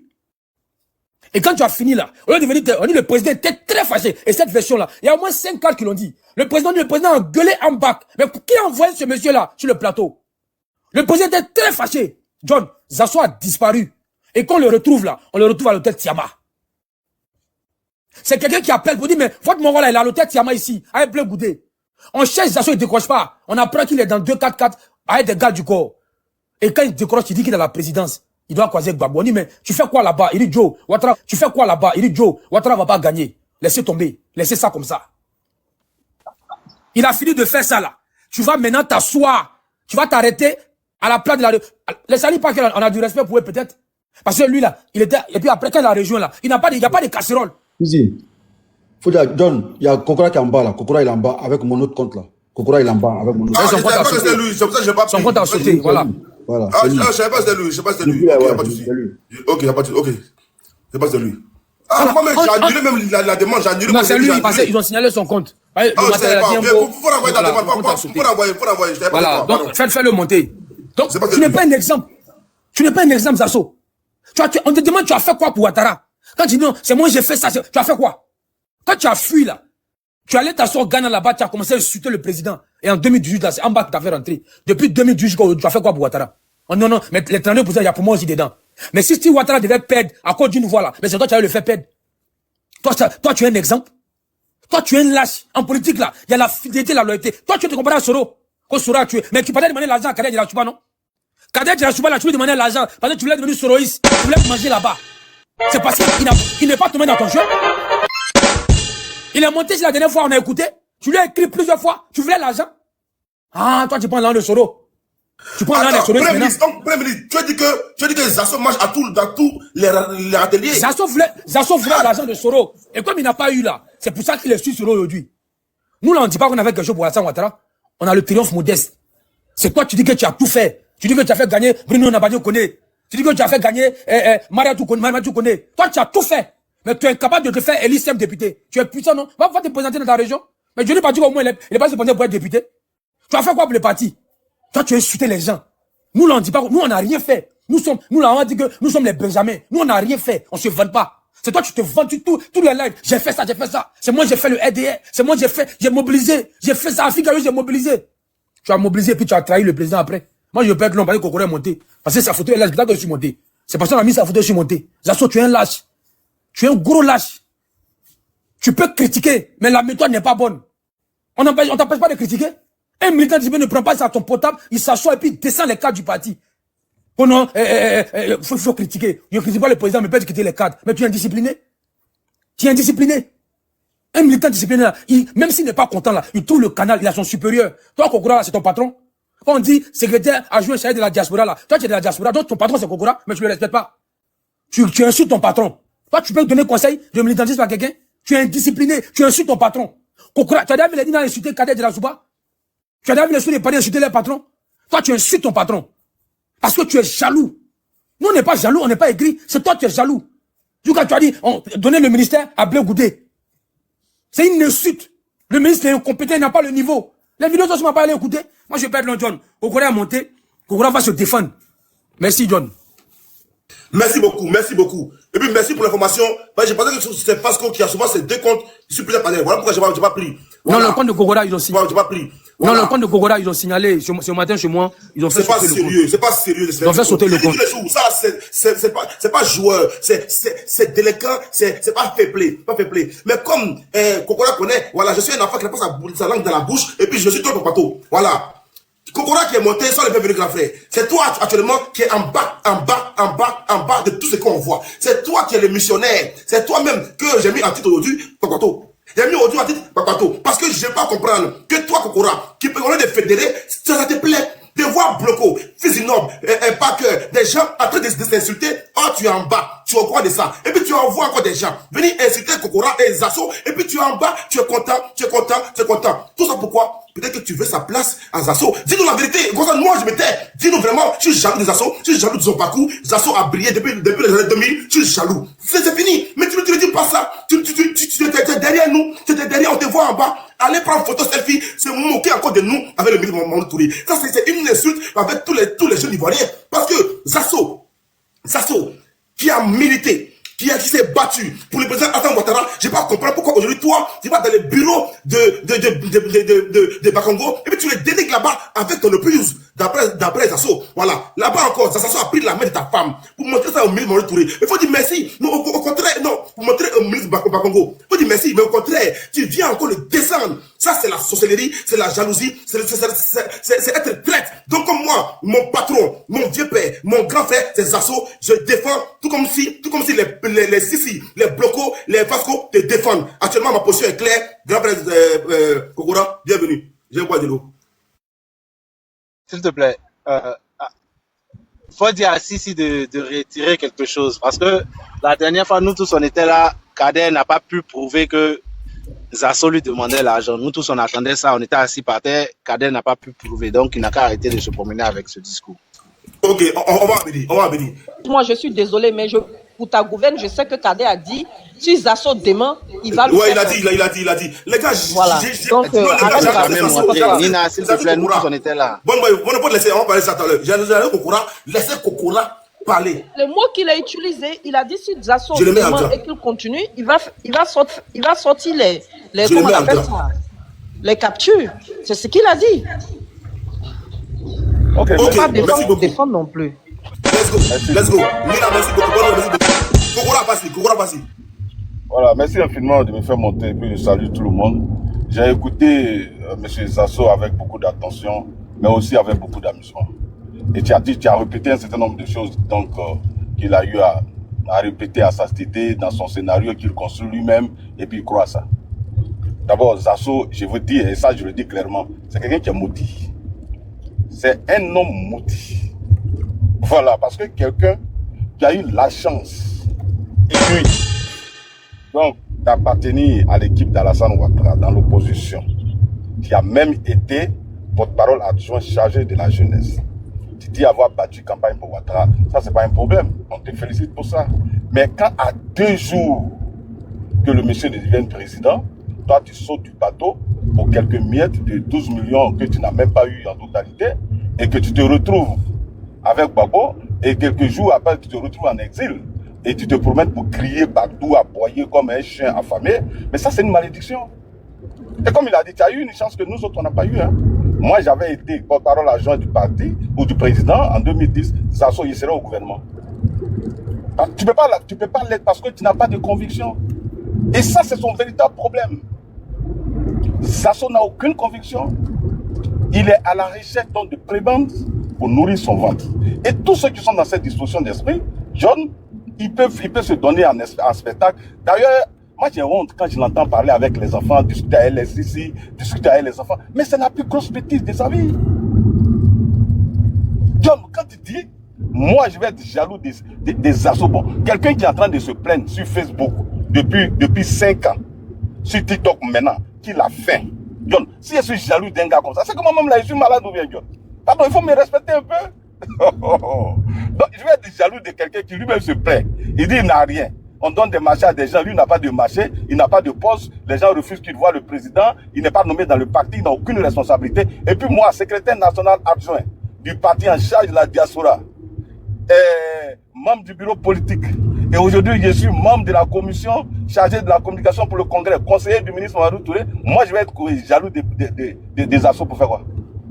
Et quand tu as fini là, on dit le président était très fâché. Et cette version-là, il y a au moins 5 cadres qui l'ont dit. Le président a gueulé en bac. Mais qui a envoyé ce monsieur-là sur le plateau? Le président était très fâché. John, Zasso a disparu. Et quand on le retrouve là, on le retrouve à l'hôtel Tiama. C'est quelqu'un qui appelle pour dire, mais votre Mongol là, il est à l'hôtel Tiama ici, avec Blé Goudé. On cherche Zasso, il ne décroche pas. On apprend qu'il est dans 2-4-4 avec des gars du corps. Et quand il décroche, il dit qu'il est à la présidence. Il doit croiser Gbagbo. On dit, mais tu fais quoi là-bas? Il dit, Joe, Ouattara, tu fais quoi là-bas? Il dit, Joe, Ouattara va pas gagner. Laissez tomber. Laissez ça comme ça. Il a fini de faire ça là. Tu vas maintenant t'asseoir. Tu vas t'arrêter à la place de la... Laissez-lui pas qu'on a du respect pour eux peut-être. Parce que lui là, il était... Et puis après, quand il a rejoint là, il n'y a pas de casserole. Faut dire, John, il y a Kokora qui est en bas là. Kokora il est en bas avec mon autre compte là. Kokora, il est en bas avec mon nom. Ah, je ne savais pas que c'était lui. C'est pour ça que je n'ai pas pris. Son compte a sauté, voilà. Voilà. Ah, je ne savais pas que c'était lui. Je ne sais pas si c'était lui. Ok, il n'y a pas de souci. Ok, il n'y a pas de souci. Ok. Je ne sais pas si c'était lui. Ah, moi-même, j'ai annulé même la demande. J'ai annulé. Non, c'est lui, parce qu'ils ont signalé son compte. Ah, je ne savais pas. Il faut l'envoyer la demande. Il faut l'envoyer. Voilà, donc fais-le monter. Donc, tu n'es pas un exemple. Tu n'es pas un exemple, Zasso. On te demande, tu as fait quoi pour Ouattara? Quand tu dis non, c'est moi, j'ai fait ça, tu as fait quoi? Quand tu as fui là, tu allais t'asseoir au Ghana là-bas, tu as commencé à insulter le président. Et en 2018, là, c'est en bas que tu as fait rentrer. Depuis 2018, tu as fait quoi pour Ouattara? Oh, non, non, mais les 32%, il y a pour moi aussi dedans. Mais si Ouattara devait perdre à cause d'une voix là, mais c'est toi qui allais le faire perdre. Toi, tu es un exemple. Toi, tu es un lâche. En politique là, il y a la fidélité, la loyauté. Toi, tu te compares à Soro. Quand Soro a tué. Mais tu parlais demander l'argent à Kader de la Chouba, non? Kader de la Chouba, là, tu lui demandais l'argent. Parce que tu voulais devenir soroïste. Tu voulais manger là-bas. C'est parce qu'il n'est pas tombé dans ton jeu. Il est monté, c'est la dernière fois, on a écouté. Tu lui as écrit plusieurs fois. Tu voulais l'argent. Ah, toi, tu prends l'argent de Soro. Tu prends l'argent de Soro maintenant. Donc, Premier ministre, tu as dit que Zasso mange dans tous les ateliers. Zasso voulait l'argent de Soro. Et comme il n'a pas eu là, c'est pour ça qu'il est sur Soro aujourd'hui. Nous, là, on ne dit pas qu'on avait quelque chose pour Alassane Ouattara. On a le triomphe modeste. C'est toi, tu dis que tu as tout fait. Tu dis que tu as fait gagner Bruno Nabadi Kone. Tu dis que tu as fait gagner Mariatou Kone. Toi, tu as tout fait. Mais tu es incapable de te faire élire 5 députés. Tu es puissant, non? Va te présenter dans ta région. Mais je n'ai pas dit qu'au moins il n'est pas se présenter pour être député. Tu as fait quoi pour le parti? Toi, tu as insulté les gens. Nous, là, on dit pas, nous, on n'a rien fait. Nous, là, on dit que nous sommes les Benjamins. Nous, on n'a rien fait. On se vante pas. C'est toi, tu te vantes tous les lives. J'ai fait ça, j'ai fait ça. C'est moi, j'ai fait le RDR. C'est moi, j'ai mobilisé. J'ai fait ça à Figaro, j'ai mobilisé. Tu as mobilisé, puis tu as trahi le président après. Moi, je peux être long, parce que Kokora est monté. Parce que sa photo est là, c'est là que je suis monté. C'est parce qu'on a mis sa photo, je suis monté. Zasso, tu es un lâche. Tu es un gros lâche. Tu peux critiquer, mais la méthode n'est pas bonne. On t'empêche pas de critiquer. Un militant ne prend pas ça à ton portable, il s'assoit et puis il descend les cadres du parti. Oh non, faut critiquer. Je ne critique pas le président, mais peut critiquer les cadres. Mais tu es indiscipliné. Tu es indiscipliné. Un militant discipliné, là, même s'il n'est pas content, là, il trouve le canal, il a son supérieur. Toi, Kokora, c'est ton patron. Quand on dit secrétaire adjoint chef de la diaspora, là, toi, tu es de la diaspora, donc ton patron, c'est Kokora, mais tu ne le respectes pas. Tu insultes ton patron. Toi, tu peux donner conseil de militantisme à quelqu'un. Tu es indiscipliné, tu insultes ton patron. Kokora, tu as déjà vu les dîners insulter Kader de la Souba? Tu as déjà vu les souris insulter les patrons? Toi, tu insultes ton patron. Parce que tu es jaloux. Nous, on n'est pas jaloux, on n'est pas aigri. C'est toi qui es jaloux. Du coup, tu as dit, donner le ministère à Blé Goudé. C'est une insulte. Le ministre est incompétent, il n'a pas le niveau. Les vidéos, ne sont pas allées écouter. Moi, je vais pas être long, John. Kokora a monté. Kokora va se défendre. Merci, John. Merci beaucoup, merci beaucoup. Et puis merci pour l'information. Je pensais que c'est Pasco qui a souvent ces deux comptes sur plusieurs panels. Voilà pourquoi je n'ai pas pris. Voilà. Non, le compte de Kokora, ils ont signalé. Je n'ai pas pris. Voilà. Non, le compte de Kokora, ils ont signalé. Ce matin, chez moi, ils ont fait sauter le compte. C'est pas sérieux. Ils ont fait sauter le compte. Ça, c'est pas joueur. C'est délinquant. C'est pas fair play. Mais comme Kokora connaît, voilà, je suis un enfant qui n'a pas sa langue dans la bouche. Et puis je suis trop au plateau. Voilà. Kokora qui est monté, sans les bienvenus grand frère. C'est toi actuellement qui est en bas de tout ce qu'on voit. C'est toi qui es le missionnaire. C'est toi-même que j'ai mis en titre aujourd'hui, Tokoto. J'ai mis aujourd'hui en titre, Tokoto. Parce que je ne vais pas comprendre que toi, Kokora, qui peut connaître des fédérés, ça te plaît de voir Bloco, fils noble, pas que des gens en train de s'insulter. Oh, tu es en bas, tu es au courant de ça. Et puis tu envoies encore des gens venir insulter Kokora et Zasso. Et puis tu es en bas, tu es content. Tout ça pourquoi? Peut-être que tu veux sa place à Zasso. Dis-nous la vérité. Comme ça, moi, je me tais. Dis-nous vraiment, je suis jaloux de Zasso. Je suis jaloux de son parcours. Zasso a brillé depuis les années 2000. Je suis jaloux. C'est fini. Mais tu ne dis pas ça. Tu es derrière nous. Tu es derrière, on te voit en bas. Allez prendre photo selfie. Se moquer encore de nous avec le ministre Mamadou Touré. Ça, c'est une insulte avec tous les jeunes Ivoiriens. Parce que Zasso, qui a milité, qui s'est battu pour le président Alassane Ouattara, je ne vais pas comprendre pourquoi aujourd'hui, toi, tu vas dans les bureaux de Bakongo, et puis tu les délègues là-bas avec ton épouse, d'après Zasso. Voilà. Là-bas encore, Zasso a pris la main de ta femme pour montrer ça au ministre Mamadou Touré. Il faut dire merci. Non, au contraire, non, pour montrer au ministre Bakongo. Il faut dire merci, mais au contraire, tu viens encore le descendre. Ça, c'est la sorcellerie, c'est la jalousie, c'est être traite. Donc, comme moi, mon patron, mon vieux père, mon grand frère, c'est Zasso, je défends, tout comme si les Sissi, les Blocos, les Vasco te défendent. Actuellement, ma position est claire. Grand frère Kokora, bienvenue. Je bois de l'eau. S'il te plaît, faut dire à Sissi de retirer quelque chose. Parce que la dernière fois, nous tous, on était là, Kader n'a pas pu prouver que Zasso lui demandait l'argent. Nous tous, on attendait ça. On était assis par terre. Kader n'a pas pu prouver. Donc, il n'a qu'à arrêter de se promener avec ce discours. Ok, on va venir. Moi, je suis désolée, mais pour ta gouverne, je sais que Kader a dit, si Zasso demain, il va le ouais, faire. il a dit. Les gars, voilà. Donc, Nina, s'il te plaît, nous tous, on était là. Bon, on ne peut laisser, on va parler ça tout à l'heure. J'ai Kokora, laissez Kokora parler. Le mot qu'il a utilisé, il a dit si Zasso demain et qu'il continue, il va sortir les comment on appelle ça, les captures. C'est ce qu'il a dit. Ok, il ne faut pas défendre non plus. Let's go. Mina, merci beaucoup. Kokora, vas-y. Voilà, merci infiniment de me faire monter et puis je salue tout le monde. J'ai écouté M. Zasso avec beaucoup d'attention, mais aussi avec beaucoup d'amusement. Et tu as répété un certain nombre de choses donc qu'il a eu à répéter à sa cité dans son scénario qu'il construit lui-même et puis il croit à ça. D'abord, Zasso, je veux dire, et ça je le dis clairement, c'est quelqu'un qui est maudit. C'est un homme maudit. Voilà, parce que quelqu'un qui a eu la chance et puis donc d'appartenir à l'équipe d'Alassane Ouattara dans l'opposition, qui a même été porte-parole adjoint chargé de la jeunesse. Tu dis avoir battu campagne pour Ouattara, ça c'est pas un problème, on te félicite pour ça. Mais quand à 2 jours que le monsieur devienne président, toi tu sautes du bateau pour quelques miettes de 12 millions que tu n'as même pas eu en totalité et que tu te retrouves avec Babo et quelques jours après tu te retrouves en exil et tu te promènes pour crier partout, aboyer comme un chien affamé, mais ça c'est une malédiction. Et comme il a dit, tu as eu une chance que nous autres on n'a pas eu. Hein. Moi j'avais été porte-parole adjoint du parti ou du président en 2010, Zasso il serait au gouvernement. Tu peux pas l'être parce que tu n'as pas de conviction. Et ça c'est son véritable problème. Zasso n'a aucune conviction. Il est à la recherche de prébendes pour nourrir son ventre. Et tous ceux qui sont dans cette disposition d'esprit, John, il peut se donner en spectacle. D'ailleurs, moi j'ai honte quand je l'entends parler avec les enfants, discuter à LS ici, discuter avec les enfants. Mais c'est la plus grosse bêtise de sa vie. John, quand tu dis, moi je vais être jaloux des assos. Bon, quelqu'un qui est en train de se plaindre sur Facebook depuis 5 ans, sur TikTok maintenant, qu'il a faim. John, si je suis jaloux d'un gars comme ça, c'est que moi-même là, je suis malade ou bien John. Pardon, il faut me respecter un peu. Donc, je vais être jaloux de quelqu'un qui lui-même se plaint. Il dit il n'a rien. On donne des marchés à des gens, lui n'a pas de marché, il n'a pas de poste, les gens refusent qu'il voit le président, il n'est pas nommé dans le parti, il n'a aucune responsabilité. Et puis moi, secrétaire national adjoint du parti en charge de la diaspora, membre du bureau politique, et aujourd'hui je suis membre de la commission chargée de la communication pour le congrès, conseiller du ministre Mamadou Touré, moi je vais être jaloux des assos pour faire quoi?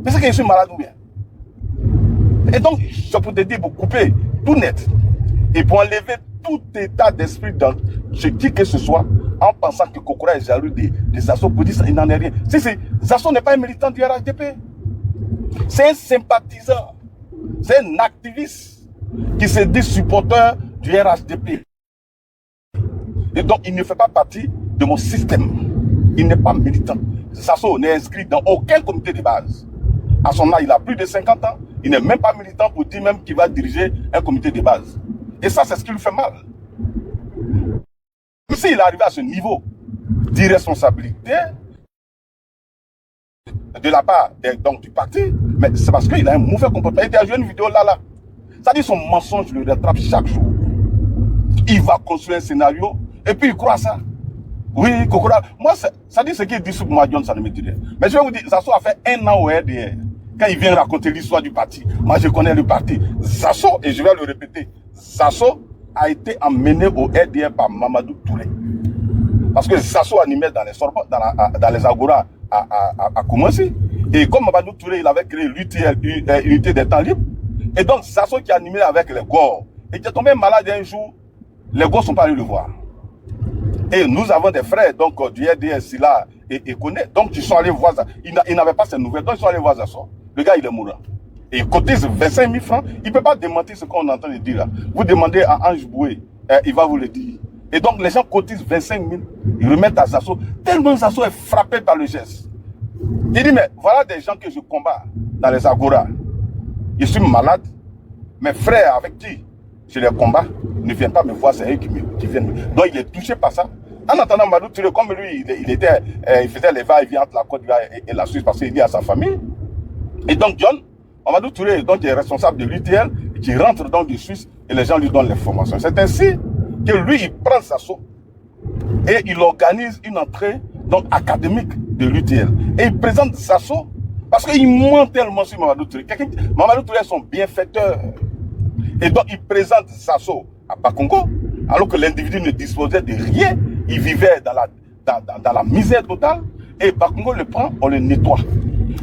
Mais c'est que je suis malade ou bien? Et donc, je peux te dire, pour couper tout net, et pour enlever tout état d'esprit dans ce qui que ce soit, en pensant que Kokora est jaloux des assos, pour dire ça, il n'en est rien. Zasso n'est pas un militant du RHDP. C'est un sympathisant. C'est un activiste qui se dit supporter du RHDP. Et donc, il ne fait pas partie de mon système. Il n'est pas militant. Zasso n'est inscrit dans aucun comité de base. À son âge, il a plus de 50 ans. Il n'est même pas militant pour dire même qu'il va diriger un comité de base. Et ça, c'est ce qui lui fait mal. S'il est arrivé à ce niveau d'irresponsabilité de la part donc, du parti, mais c'est parce qu'il a un mauvais comportement. Il a joué une vidéo là. Ça dit son mensonge, je le rattrape chaque jour. Il va construire un scénario et puis il croit à ça. Oui, Kokora. Moi, ça dit ce qu'il dit sur moi, John, ça ne me dit rien. Mais je vais vous dire, Zasso a fait 1 an au RDR. Quand il vient raconter l'histoire du parti, moi je connais le parti. Zasso, et je vais le répéter, Zasso a été emmené au RDR par Mamadou Touré. Parce que Zasso animait dans les Sorbonne, dans les Agora à Koumassi. Et comme Mamadou Touré, il avait créé l'UTL, Unité des temps libres. Et donc Zasso qui animait avec les Gors. Et qui est tombé malade un jour, les Gors ne sont pas allés le voir. Et nous avons des frères donc du RDR, Silla et Koné. Donc ils sont allés voir ça. Ils n'avaient pas ces nouvelles. Donc ils sont allés voir Zasso. Le gars, il est mourant. Et il cotise 25 000 francs. Il ne peut pas démentir ce qu'on est en train de dire là. Vous demandez à Ange Boué, il va vous le dire. Et donc, les gens cotisent 25 000. Ils remettent à Zasso. Tellement Zasso est frappé par le geste. Il dit, mais voilà des gens que je combats dans les Agora. Je suis malade. Mes frères avec qui je les combats ne viennent pas me voir. C'est eux qui viennent. Donc, il est touché par ça. En attendant, Mamadou Touré, comme lui, il faisait les va-et-vient entre la Côte d'Ivoire et la Suisse parce qu'il est à sa famille. Et donc, John, Mamadou Touré donc, est responsable de l'UTL, qui rentre dans du Suisse et les gens lui donnent les formations. C'est ainsi que lui, il prend Sasso et il organise une entrée donc, académique de l'UTL. Et il présente Sasso parce qu'il ment tellement sur Mamadou Touré. Mamadou Touré est son bienfaiteur. Et donc, il présente Sasso à Bakongo, alors que l'individu ne disposait de rien. Il vivait dans la misère totale. Et Bakongo le prend, on le nettoie.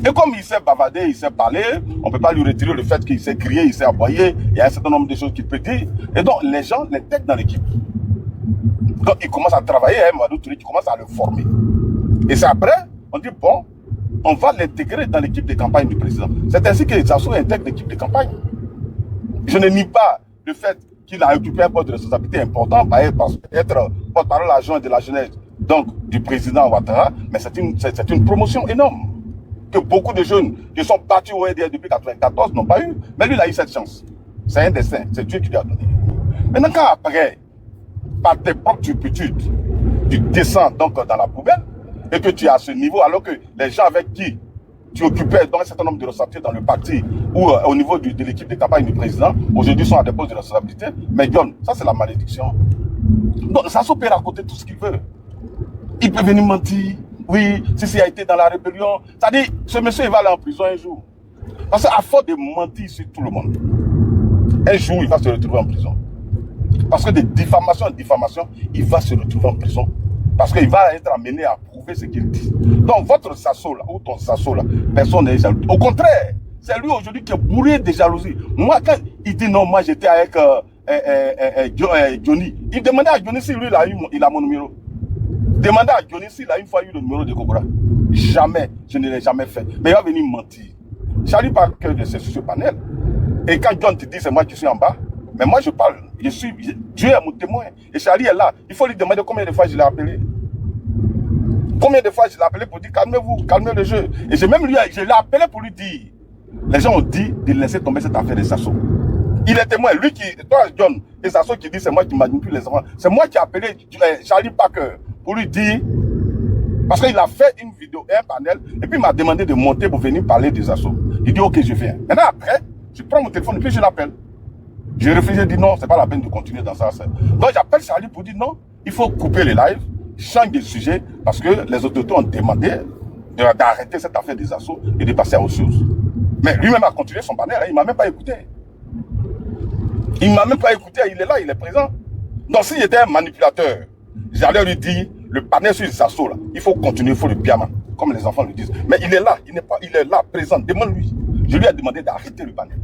Et comme il s'est bavardé, il s'est parlé, on ne peut pas lui retirer le fait qu'il s'est crié, il s'est aboyé, il y a un certain nombre de choses qu'il peut dire. Et donc, les gens l'intègrent dans l'équipe. Donc, il commence à travailler, Mamadou Touré, qui commence à le former. Et c'est après, on dit, bon, on va l'intégrer dans l'équipe de campagne du président. C'est ainsi que Sasso intègre l'équipe de campagne. Je ne nie pas le fait qu'il a occupé un poste de responsabilité important par être porte-parole adjoint de la jeunesse donc, du président Ouattara, mais c'est une promotion énorme que beaucoup de jeunes qui sont battus au RDR depuis 1994 n'ont pas eu. Mais lui, il a eu cette chance. C'est un destin, c'est Dieu qui lui a donné. Maintenant, quand après, par tes propres turpitudes, tu descends donc dans la poubelle et que tu es à ce niveau, alors que les gens avec qui tu occupais donc un certain nombre de responsabilités dans le parti ou au niveau de l'équipe de campagne du président, aujourd'hui sont à des postes de responsabilité, mais John, ça c'est la malédiction. Donc ça peut raconter tout ce qu'il veut. Il peut venir mentir, oui, si a été dans la rébellion, c'est-à-dire, ce monsieur il va aller en prison un jour. Parce qu'à force de mentir sur tout le monde, un jour il va se retrouver en prison. Parce que de diffamation en diffamation, il va se retrouver en prison. Parce qu'il va être amené à prouver ce qu'il dit. Donc votre Sasso là, ou ton Sasso là, personne n'est jaloux. Au contraire, c'est lui aujourd'hui qui est bourré de jalousie. Moi, quand il dit non, moi j'étais avec Johnny, il demandait à Johnny si lui il a mon numéro. Demandez à Johnny s'il a une fois eu le numéro de Kokora. Jamais, je ne l'ai jamais fait. Mais il va venir mentir. Charlie parle que de ce panel. Et quand John te dit c'est moi qui suis en bas, mais moi je parle, Dieu est mon témoin. Et Charlie est là. Il faut lui demander combien de fois je l'ai appelé. Combien de fois je l'ai appelé pour dire calmez-vous, calmez le jeu. Et je l'ai appelé pour lui dire. Les gens ont dit de laisser tomber cette affaire de Sasso. Il est témoin. Lui toi John, et Sasso qui dit c'est moi qui manipule les enfants. C'est moi qui ai appelé Charlie Parker pour lui dire, parce qu'il a fait une vidéo, un panel, et puis il m'a demandé de monter pour venir parler des assauts. Il dit ok, je viens. Maintenant après, je prends mon téléphone et puis je l'appelle. Je réfléchis, je dis non, c'est pas la peine de continuer dans ça. Donc j'appelle Charlie pour dire non, il faut couper les lives, changer de sujet, parce que les autorités ont demandé d'arrêter cette affaire des assauts et de passer à autre chose. Mais lui-même a continué son panel, il m'a même pas écouté. Il m'a même pas écouté, il est là, il est présent. Donc s'il était un manipulateur, j'allais lui dire, le panel sur les assauts là, il faut continuer, il faut le pyjama, comme les enfants le disent. Mais il est là, il est là, présent, demande-lui. Je lui ai demandé d'arrêter le panel.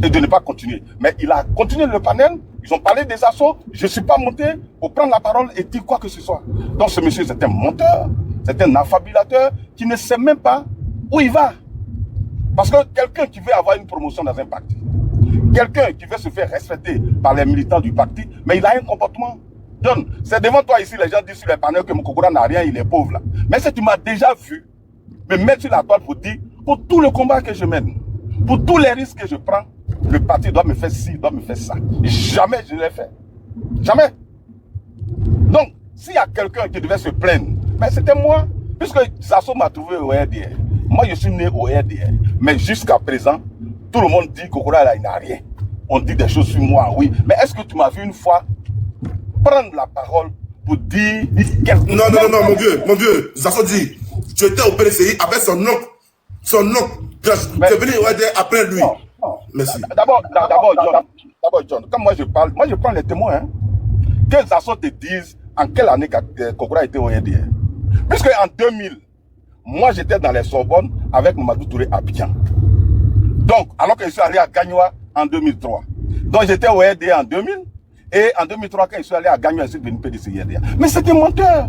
Et de ne pas continuer. Mais il a continué le panel, ils ont parlé des assauts, je ne suis pas monté pour prendre la parole et dire quoi que ce soit. Donc ce monsieur, c'est un menteur, c'est un affabulateur qui ne sait même pas où il va. Parce que quelqu'un qui veut avoir une promotion dans un parti, quelqu'un qui veut se faire respecter par les militants du parti, mais il a un comportement. John, c'est devant toi ici, les gens disent sur les panneaux que mon Kokora n'a rien, il est pauvre là. Mais si tu m'as déjà vu me mettre sur la toile pour dire, pour tout le combat que je mène, pour tous les risques que je prends, le parti doit me faire ci, doit me faire ça. Jamais je ne l'ai fait. Jamais. Donc, s'il y a quelqu'un qui devait se plaindre, ben c'était moi. Puisque Sasso m'a trouvé au RDR. Moi, je suis né au RDR. Mais jusqu'à présent, tout le monde dit Kokora là, il n'a rien. On dit des choses sur moi, oui. Mais est-ce que tu m'as vu une fois prendre la parole pour dire quelque chose? Non, mon vieux, Sasso dit, tu étais au PDCI avec son oncle. Son oncle, tu es venu au RDR après lui. Non. Merci. D'abord, John, quand moi je parle, moi je prends les témoins. Hein. Que Sasso te dise en quelle année Kokora était au RDR. Puisque en 2000, moi j'étais dans les Sorbonne avec Mamadou Touré à Abidjan. Donc, alors que je suis allé à Gagnoa en 2003. Donc j'étais au RDR en 2000. Et en 2003, quand je suis allé à Gagnoa, je suis venu PDC RDR. Mais c'est un menteur.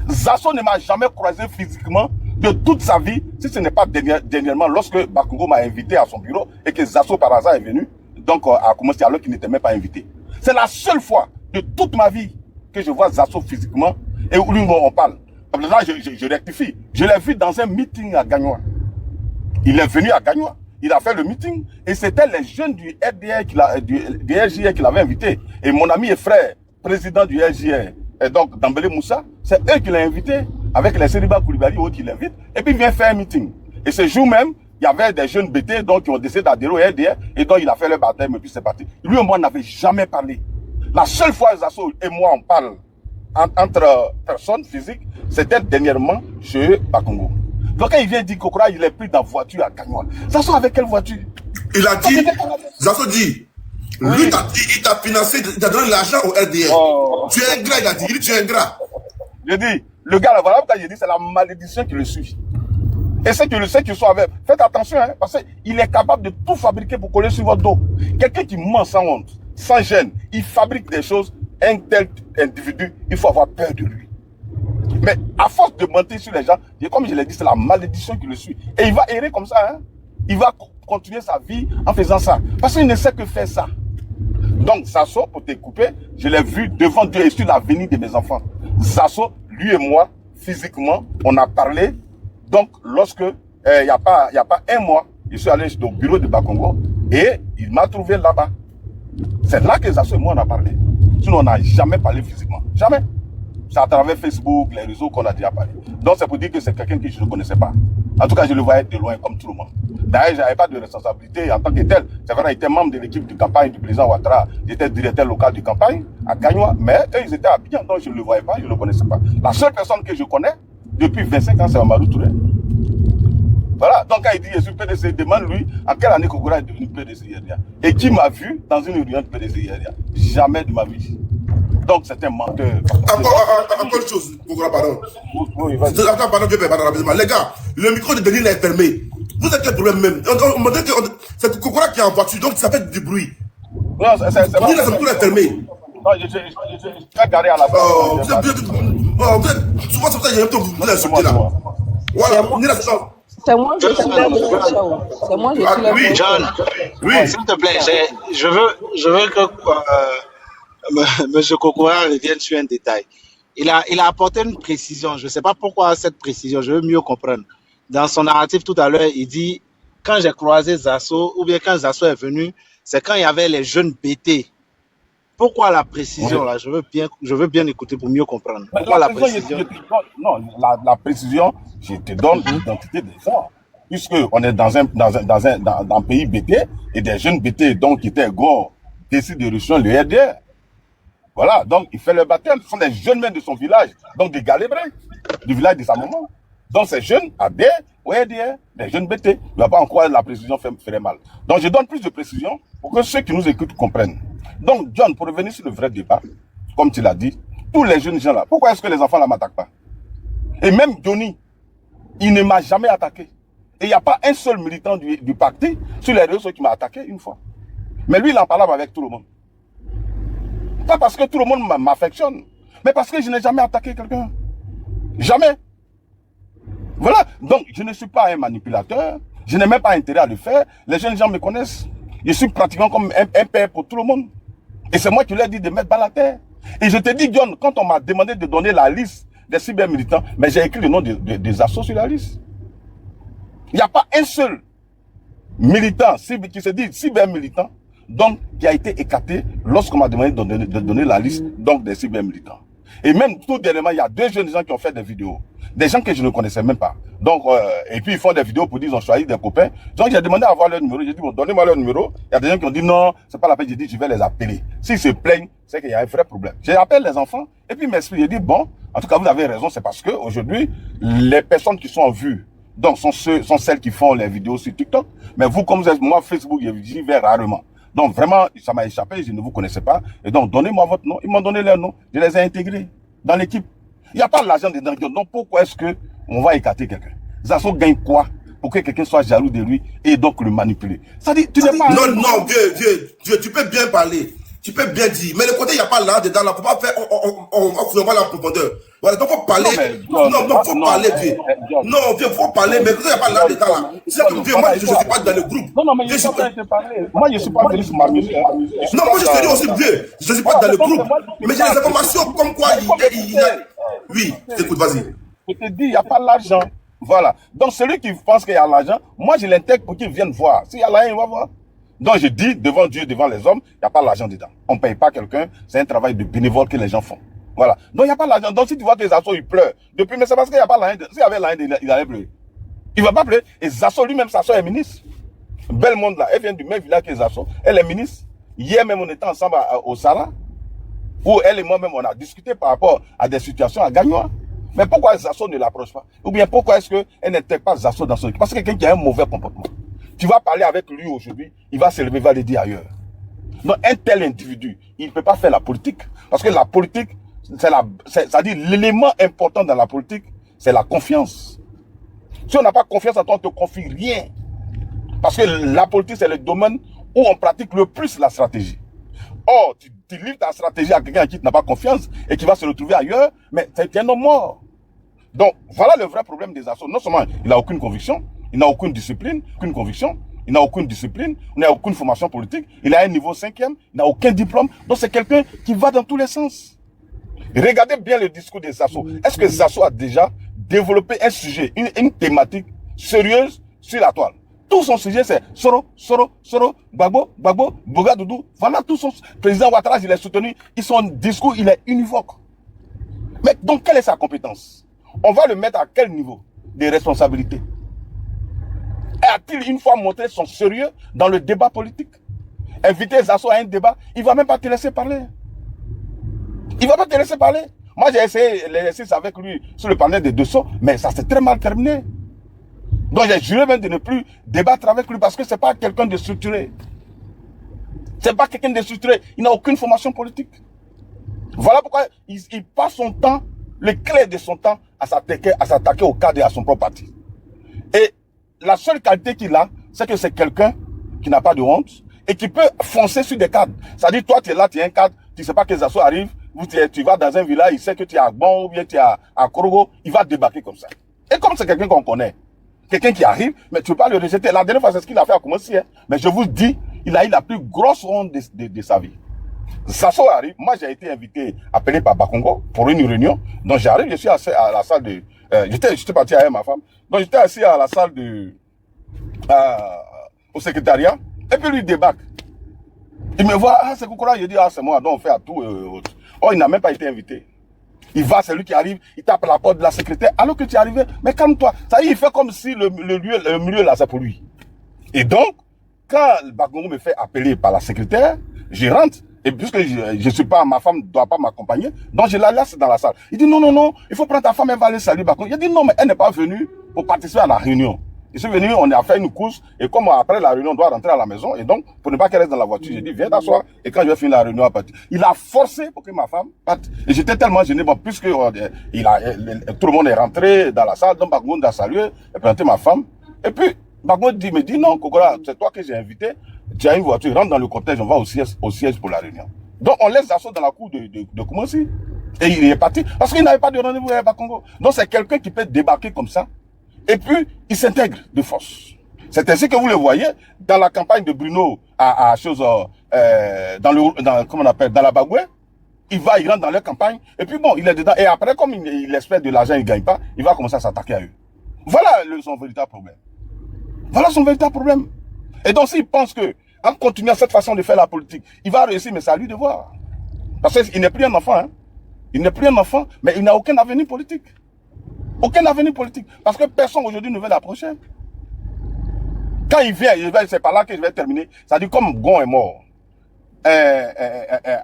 Sasso ne m'a jamais croisé physiquement de toute sa vie, si ce n'est pas dernièrement lorsque Bakongo m'a invité à son bureau et que Sasso par hasard est venu, donc à commencer alors qu'il n'était même pas invité. C'est la seule fois de toute ma vie que je vois Sasso physiquement et où lui on parle. Là, je rectifie. Je l'ai vu dans un meeting à Gagnoa. Il est venu à Gagnoa. Il a fait le meeting et c'était les jeunes du RDR du LJR qui l'avaient invité. Et mon ami et frère, président du LJR, Et donc, Dembélé Moussa, c'est eux qui l'ont invité, avec les Seriba Koulibaly, autres qui l'invitent, et puis il vient faire un meeting. Et ce jour même, il y avait des jeunes BT donc, qui ont décidé d'adhérer au RDR, et donc il a fait le baptême, et puis c'est parti. Lui et moi, on n'avait jamais parlé. La seule fois Zasso et moi, on parle entre personnes physiques, c'était dernièrement chez Bakongo. Donc quand il vient dire qu'Okora, il est pris dans la voiture à Kagnoa. Zasso avec quelle voiture? Il a dit, Zasso dit, lui, il t'a financé, il t'a donné l'argent au RDR. Oh. Tu es ingrat, il a dit, tu es ingrat. Je dis, le gars là, voilà pourquoi j'ai dit, c'est la malédiction qui le suit. Et c'est que le sait qu'ils sont avec. Faites attention, hein, parce qu'il est capable de tout fabriquer pour coller sur votre dos. Quelqu'un qui ment sans honte, sans gêne, il fabrique des choses, un tel individu, il faut avoir peur de lui. Mais à force de mentir sur les gens, comme je l'ai dit, c'est la malédiction qui le suit. Et il va errer comme ça, hein. Il va continuer sa vie en faisant ça. Parce qu'il ne sait que faire ça. Donc, Zasso, pour te couper, je l'ai vu devant Dieu et sur l'avenir de mes enfants. Zasso, lui et moi, physiquement, on a parlé. Donc, lorsque, il n'y a pas un mois, je suis allé au bureau de Bakongo et il m'a trouvé là-bas. C'est là que Zasso et moi, on a parlé. Sinon, on n'a jamais parlé physiquement. Jamais. C'est à travers Facebook, les réseaux qu'on a déjà parlé. Donc, c'est pour dire que c'est quelqu'un que je ne connaissais pas. En tout cas, je le voyais de loin, comme tout le monde. D'ailleurs, je n'avais pas de responsabilité en tant que tel. C'est vrai, j'étais membre de l'équipe de campagne du président Ouattara. J'étais directeur local de campagne à Kagnoa. Mais eux, ils étaient à Abidjan, donc je ne le voyais pas, je ne le connaissais pas. La seule personne que je connais depuis 25 ans, c'est Amadou Touré. Voilà, donc quand il dit je suis PDC, demande-lui en quelle année Kokora est devenu PDC hier. Et qui m'a vu dans une réunion de PDC hier. Jamais de ma vie. Donc c'est un menteur. Encore une chose, Kokora, pardon. Oui, pardon, les gars, le micro de Denis est fermé. Vous avez quel problème même? On m'a dit que c'est Kokora qui est en voiture, donc ça fait du bruit. Non, c'est bon. Le micro est fermé. Non, je suis garé à la fin. Souvent, c'est pour ça que j'ai un peu vous insulté là. Voilà, c'est moi, je suis là. C'est moi, je suis là. Oui, John. Oui. S'il te plaît, je veux que M. Kokora revienne sur un détail. Il a apporté une précision. Je ne sais pas pourquoi cette précision. Je veux mieux comprendre. Dans son narratif tout à l'heure, il dit quand j'ai croisé Zasso, ou bien quand Zasso est venu, c'est quand il y avait les jeunes BT. Pourquoi la précision là? Je veux bien écouter pour mieux comprendre. Pourquoi la précision? Non, la précision, je te donne l'identité des gens. Puisqu'on est dans un pays BT et des jeunes BT donc qui étaient gros décident de rejoindre le RDR. Voilà, donc il fait le baptême. Ce sont des jeunes men de son village, donc des Galébrins, du village de sa maman. Donc ces jeunes adhèrent au RDR, des jeunes BT. Il ne va pas en croire la précision ferait mal. Donc je donne plus de précision pour que ceux qui nous écoutent comprennent. Donc, John, pour revenir sur le vrai débat, comme tu l'as dit, tous les jeunes gens là, pourquoi est-ce que les enfants là m'attaquent pas? Et même Johnny, il ne m'a jamais attaqué. Et il n'y a pas un seul militant du parti sur les réseaux qui m'a attaqué une fois. Mais lui, il en parle avec tout le monde. Pas parce que tout le monde m'affectionne, mais parce que je n'ai jamais attaqué quelqu'un. Jamais. Voilà. Donc, je ne suis pas un manipulateur. Je n'ai même pas intérêt à le faire. Les jeunes gens me connaissent. Je suis pratiquement comme un père pour tout le monde. Et c'est moi qui leur ai dit de mettre balle à terre. Et je te dis, John, quand on m'a demandé de donner la liste des cybermilitants, mais j'ai écrit le nom des assos sur la liste. Il n'y a pas un seul militant qui se dit cybermilitant donc qui a été écarté lorsqu'on m'a demandé de donner la liste donc des cybermilitants. Et même tout dernièrement, il y a 2 jeunes gens qui ont fait des vidéos. Des gens que je ne connaissais même pas. Donc, et puis ils font des vidéos pour dire qu'ils ont choisi des copains. Donc j'ai demandé à avoir leur numéro. J'ai dit, bon, donnez-moi leur numéro. Il y a des gens qui ont dit, non, c'est pas la peine. J'ai dit, je vais les appeler. S'ils se plaignent, c'est qu'il y a un vrai problème. J'appelle les enfants et puis ils m'expliquent. J'ai dit, bon, en tout cas, vous avez raison. C'est parce que aujourd'hui, les personnes qui sont en vue, donc sont celles qui font les vidéos sur TikTok. Mais vous, comme vous êtes, moi, Facebook, j'y vais rarement. Donc vraiment, ça m'a échappé, je ne vous connaissais pas. Et donc, donnez-moi votre nom. Ils m'ont donné leur nom. Je les ai intégrés dans l'équipe. Il n'y a pas l'argent dedans. Donc pourquoi est-ce que on va écarter quelqu'un? Zasso gagne quoi pour que quelqu'un soit jaloux de lui et donc le manipuler? Ça dit, tu n'es pas... Non, Dieu, tu peux bien parler. Tu peux bien dire. Mais le côté, il n'y a pas l'argent dedans. Là, faut pas faire... On va la profondeur. Voilà, donc faut parler. Non, faut parler, Dieu. Non, Dieu, faut parler. Mais il n'y a pas l'argent dedans, là. C'est que Dieu, moi, je ne suis pas dans le groupe. Non, mais je ne suis pas te parler. Moi, je ne suis pas venu sur ma musique. Non, moi, je te dis aussi, Dieu. Je ne suis pas dans le groupe. Mais j'ai des informations comme quoi il y a... Oui, écoute, vas-y. Je te dis, il n'y a pas l'argent. Voilà. Donc, celui qui pense qu'il y a l'argent, moi, je l'intègre pour qu'il vienne voir. S'il y a l'argent, il va voir. Donc, je dis, devant Dieu, devant les hommes, il n'y a pas l'argent dedans. On ne paye pas quelqu'un. C'est un travail de bénévole que les gens font. Voilà. Donc, il n'y a pas l'argent. Donc, si tu vois que Zasso, il pleure, depuis, mais c'est parce qu'il n'y a pas l'argent. S'il y avait l'argent, il allait pleurer. Il ne va pas pleurer. Et Zasso, lui-même, sa soeur est ministre. Belle monde là. Elle vient du même village que Zasso. Elle est ministre. Hier même, on était ensemble au Sahara, où elle et moi-même, on a discuté par rapport à des situations à Gagnoa. Mais pourquoi Zasso ne l'approche pas? Ou bien pourquoi est-ce qu'elle n'intègre pas Zasso dans son équipe? Parce que quelqu'un qui a un mauvais comportement. Tu vas parler avec lui aujourd'hui, il va se lever, il va le dire ailleurs. Donc, un tel individu, il ne peut pas faire la politique. Parce que la politique, c'est-à-dire l'élément important dans la politique, c'est la confiance. Si on n'a pas confiance en toi, on ne te confie rien. Parce que la politique, c'est le domaine où on pratique le plus la stratégie. Or, tu livres ta stratégie à quelqu'un à qui tu n'as pas confiance et qui va se retrouver ailleurs, mais c'est un homme mort. Donc, voilà le vrai problème des assos. Non seulement il n'a aucune conviction, il n'a aucune discipline, aucune conviction, il n'a aucune discipline, il n'a aucune formation politique, il a un niveau 5e, il n'a aucun diplôme. Donc, c'est quelqu'un qui va dans tous les sens. Regardez bien le discours des assos. Est-ce que Zasso a déjà développé un sujet, une thématique sérieuse sur la toile? Tout son sujet, c'est Soro, Gbagbo, Boga Doudou. Voilà tout son... Président Ouattara, il est soutenu. Son discours, il est univoque. Mais donc, quelle est sa compétence? On va le mettre à quel niveau des responsabilités? A-t-il une fois montré son sérieux dans le débat politique? Inviter Zasso à un débat, il ne va même pas te laisser parler. Il ne va pas te laisser parler. Moi, j'ai essayé l'exercice avec lui sur le panel des Dessous, mais ça s'est très mal terminé. Donc, j'ai juré même de ne plus débattre avec lui parce que ce n'est pas quelqu'un de structuré. Ce n'est pas quelqu'un de structuré. Il n'a aucune formation politique. Voilà pourquoi il passe son temps, le clé de son temps, à s'attaquer au cadre et à son propre parti. Et la seule qualité qu'il a, c'est que c'est quelqu'un qui n'a pas de honte et qui peut foncer sur des cadres. C'est-à-dire, toi, tu es là, tu es un cadre, tu ne sais pas que Zasso arrive, ou tu vas dans un village, il sait que tu es à Gbon ou bien tu es à Korogo, il va débarquer comme ça. Et comme c'est quelqu'un qu'on connaît, quelqu'un qui arrive, mais tu ne peux pas le rejeter. La dernière fois, c'est ce qu'il a fait à Koumassi. Hein. Mais je vous dis, il a eu la plus grosse honte de sa vie. Zasso arrive. Moi, j'ai été invité, appelé par Bakongo pour une réunion. Donc, j'arrive, je suis assis à la salle de... j'étais parti avec ma femme. Donc, j'étais assis à la salle de... au secrétariat. Et puis, lui, il débarque. Il me voit, ah, c'est Koukoura. Je dis, ah, c'est moi. Donc, on fait à tout. Oh, il n'a même pas été invité. Il va, c'est lui qui arrive, il tape à la porte de la secrétaire, alors que tu es arrivé, mais calme-toi. Ça y est, il fait comme si le milieu là, c'est pour lui. Et donc, quand Bakongo me fait appeler par la secrétaire, je rentre, et puisque je suis pas, ma femme ne doit pas m'accompagner, donc je la laisse dans la salle. Il dit non, il faut prendre ta femme, elle va aller saluer Bakongo. Il dit non, mais elle n'est pas venue pour participer à la réunion. Je suis venu, on a fait une course, et comme après la réunion, on doit rentrer à la maison, et donc, pour ne pas qu'elle reste dans la voiture, j'ai dit, viens t'asseoir, et quand je vais finir la réunion, à partir. Il a forcé pour que ma femme parte. Et j'étais tellement gêné, bon, puisque tout le monde est rentré dans la salle, donc Bakongo a salué, et présenté ma femme. Et puis, Bakongo me dit, non, Kokora, c'est toi que j'ai invité, tu as une voiture, rentre dans le cortège, on va au siège pour la réunion. Donc, on laisse Zasso dans la cour de Koumassi. Et il est parti, parce qu'il n'avait pas de rendez-vous avec Bakongo. Donc, c'est quelqu'un qui peut débarquer comme ça. Et puis, il s'intègre de force. C'est ainsi que vous le voyez dans la campagne de Bruno comment on appelle, dans la Bagoué. Il rentre dans leur campagne. Et puis bon, il est dedans. Et après, comme il espère de l'argent, il ne gagne pas, il va commencer à s'attaquer à eux. Voilà son véritable problème. Voilà son véritable problème. Et donc, s'il pense que, en continuant cette façon de faire la politique, il va réussir, mais c'est à lui de voir. Parce qu'il n'est plus un enfant, hein. Il n'est plus un enfant, mais il n'a aucun avenir politique. Aucun avenir politique. Parce que personne aujourd'hui ne veut l'approcher. Quand il vient, c'est par là que je vais terminer. Ça dit comme Gon est mort.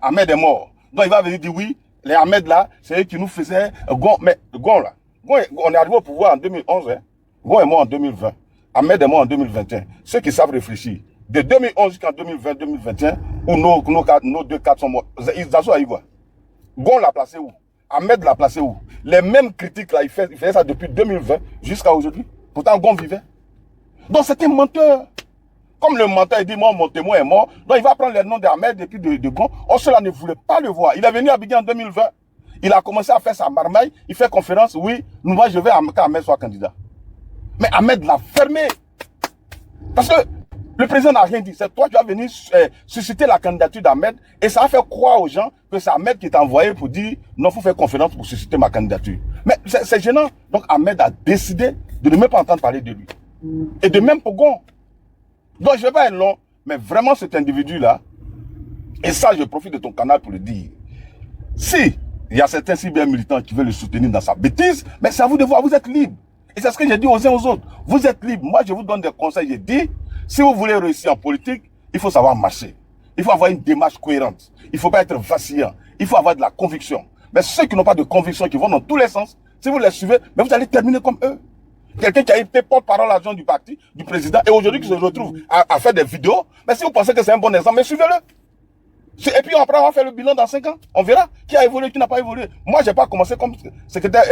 Ahmed est mort. Donc il va venir dire oui, les Ahmed là, c'est eux qui nous faisaient Gon. Mais Gon là, on est arrivé au pouvoir en 2011. Hein. Gon est mort en 2020. Ahmed est mort en 2021. Ceux qui savent réfléchir. De 2011 jusqu'en 2020-2021, où nos deux cadres sont morts. Zasso a eu quoi? Gon l'a placé où? Ahmed l'a placé où? Les mêmes critiques là, il faisait ça depuis 2020 jusqu'à aujourd'hui. Pourtant, Gon vivait. Donc, c'était un menteur. Comme le menteur, il dit, moi, mon témoin est mort. Donc, il va prendre les noms d'Ahmed et puis de Gon. Oh, cela ne voulait pas le voir. Il est venu à Abidjan en 2020. Il a commencé à faire sa marmaille. Il fait conférence. Oui, moi, je vais qu'Ahmed soit candidat. Mais Ahmed l'a fermé. Parce que le président n'a rien dit. C'est toi qui vas venir susciter la candidature d'Ahmed. Et ça a fait croire aux gens que c'est Ahmed qui t'a envoyé pour dire non, il faut faire conférence pour susciter ma candidature. Mais c'est gênant. Donc Ahmed a décidé de ne même pas entendre parler de lui. Et de même pour Gon. Donc je ne vais pas être long, mais vraiment cet individu-là, et ça je profite de ton canal pour le dire. Si Il y a certains cyber-militants qui veulent le soutenir dans sa bêtise, mais c'est à vous de voir, vous êtes libre. Et c'est ce que j'ai dit aux uns aux autres. Vous êtes libre. Moi, je vous donne des conseils. J'ai dit, si vous voulez réussir en politique, il faut savoir marcher. Il faut avoir une démarche cohérente. Il ne faut pas être vacillant. Il faut avoir de la conviction. Mais ceux qui n'ont pas de conviction, qui vont dans tous les sens, si vous les suivez, mais vous allez terminer comme eux. Quelqu'un qui a été porte-parole adjoint du parti, du président, et aujourd'hui qui se retrouve à faire des vidéos, mais si vous pensez que c'est un bon exemple, mais suivez-le. Et puis après, on va faire le bilan dans 5 ans. On verra qui a évolué, qui n'a pas évolué. Moi, j'ai pas commencé comme secrétaire,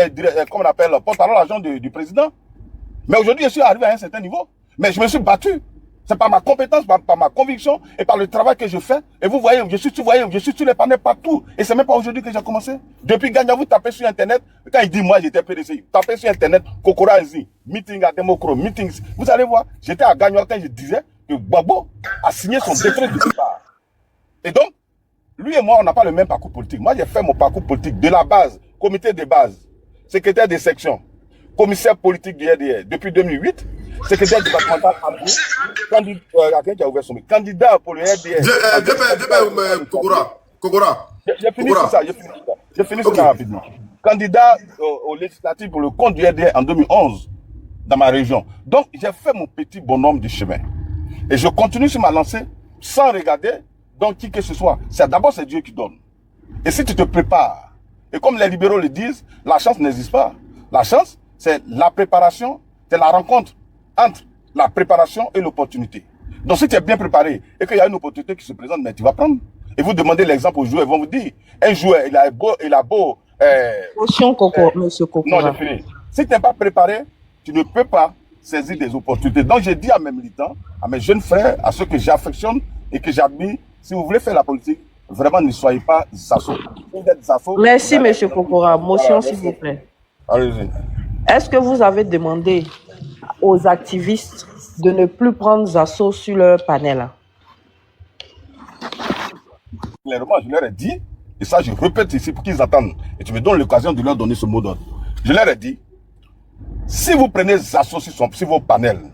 comme on appelle, porte-parole adjoint du président. Mais aujourd'hui, je suis arrivé à un certain niveau. Mais je me suis battu. C'est par ma compétence, par ma conviction et par le travail que je fais. Et vous voyez, je suis sur les panels partout. Et c'est même pas aujourd'hui que j'ai commencé. Depuis Gagna, vous tapez sur Internet. Quand il dit, moi, j'étais PDC, tapez sur Internet, Kokora Ezi, meeting à Democro, meetings. Vous allez voir, j'étais à Gagna quand je disais que Gbagbo a signé son décret de départ. Et donc, lui et moi, on n'a pas le même parcours politique. Moi, j'ai fait mon parcours politique de la base, comité de base, secrétaire de section, commissaire politique du RDR depuis 2008, secrétaire départemental candidat pour le RDR. Kokora. J'ai fini ça rapidement. Candidat au législatif pour le compte du RDR en 2011 dans ma région. Donc, j'ai fait mon petit bonhomme de chemin. Et je continue sur ma lancée sans regarder donc qui que ce soit. D'abord, c'est Dieu qui donne. Et si tu te prépares, et comme les libéraux le disent, la chance n'existe pas. La chance, c'est la préparation, c'est la rencontre entre la préparation et l'opportunité. Donc si tu es bien préparé et qu'il y a une opportunité qui se présente, mais tu vas prendre. Et vous demandez l'exemple aux joueurs, ils vont vous dire, un joueur, il a beau... Monsieur Coco. Non, j'ai fini. Si tu n'es pas préparé, tu ne peux pas saisir des opportunités. Donc j'ai dit à mes militants, à mes jeunes frères, à ceux que j'affectionne et que j'admire, si vous voulez faire la politique, vraiment ne soyez pas Zasso. Merci, monsieur Kokora. Motion, s'il vous plaît. Allez-y. Est-ce que vous avez demandé aux activistes de ne plus prendre Zasso sur leur panel? Clairement, je leur ai dit, et ça je répète ici pour qu'ils attendent, et tu me donnes l'occasion de leur donner ce mot d'ordre. Je leur ai dit, si vous prenez Zasso sur vos panels,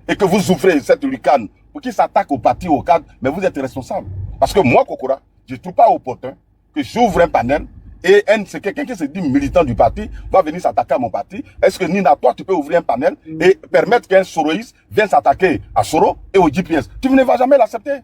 et que vous ouvrez cette lucane pour qu'ils s'attaquent au parti, au cadre, mais vous êtes responsable. Parce que moi, Kokora, je ne trouve pas opportun que j'ouvre un panel et c'est quelqu'un qui se dit militant du parti va venir s'attaquer à mon parti. Est-ce que Nina, toi, tu peux ouvrir un panel et permettre qu'un Soroïs vienne s'attaquer à Soro et au GPS? Tu ne vas jamais l'accepter.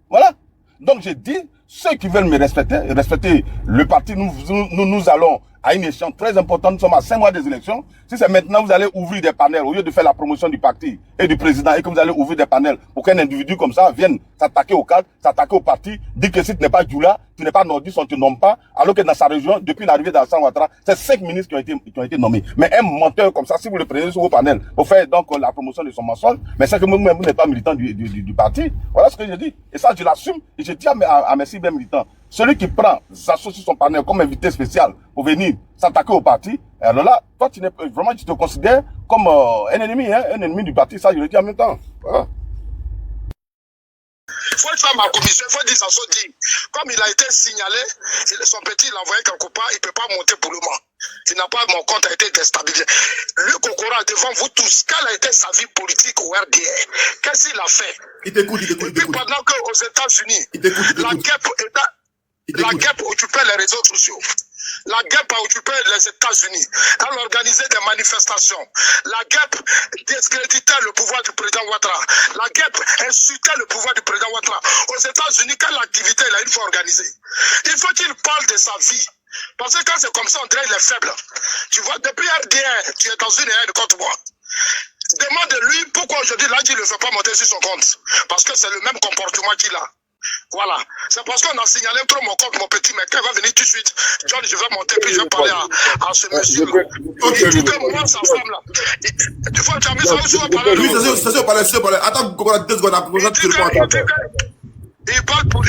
Voilà. Donc, je dis, ceux qui veulent me respecter le parti, nous allons à une échéance très importante. Nous sommes à 5 mois des élections. Si c'est maintenant, vous allez ouvrir des panels au lieu de faire la promotion du parti et du président et que vous allez ouvrir des panels pour qu'un individu comme ça vienne s'attaquer au cadre, s'attaquer au parti, dire que si tu n'es pas Djoula, tu n'es pas nordiste, on ne te nomme pas, alors que dans sa région, depuis l'arrivée d'Alassane Ouattara, c'est 5 ministres qui ont été nommés. Mais un menteur comme ça, si vous le prenez sur vos panels pour faire donc la promotion de son mensonge, mais c'est que vous-même, vous n'êtes pas militant du parti. Voilà ce que je dis. Et ça, je l'assume et je dis à mes cibles militants, celui qui prend Zasso sur son panel comme invité spécial pour venir s'attaquer au parti, alors là, toi, tu te considères comme un ennemi du parti. Ça, je le dis en même temps. Voilà. Il faut faire ma commission, il faut dire Zasso dit. Comme il a été signalé, son petit, il l'a envoyé quelque part, il ne peut pas monter pour le moment. Il n'a pas, mon compte a été déstabilisé. Lui, Kokora, devant vous tous, quelle a été sa vie politique au RDR? Qu'est-ce qu'il a fait? Il t'écoute. Et puis pendant qu'aux États-Unis, la guerre occupait les réseaux sociaux. La guerre a occupé les États-Unis. Elle organisait des manifestations. La guerre discréditait le pouvoir du président Ouattara. La guerre insultait le pouvoir du président Ouattara. Aux États-Unis, quelle activité il a une fois organisée? Il faut qu'il parle de sa vie. Parce que quand c'est comme ça, on dirait qu'il est faible. Tu vois, depuis RDR, tu es dans une ère contre moi. Demande-lui pourquoi aujourd'hui, là, il ne le fait pas monter sur son compte. Parce que c'est le même comportement qu'il a. Voilà, c'est parce qu'on a signalé trop mon compte, mon petit mec, il va venir tout de suite. John, je vais monter, puis je vais parler à ce monsieur-là. Il dit que moi, sa femme là, tu vois, tu as mis ça aussi, on va parler. Oui, c'est sûr, parler. Attends, 2 secondes après,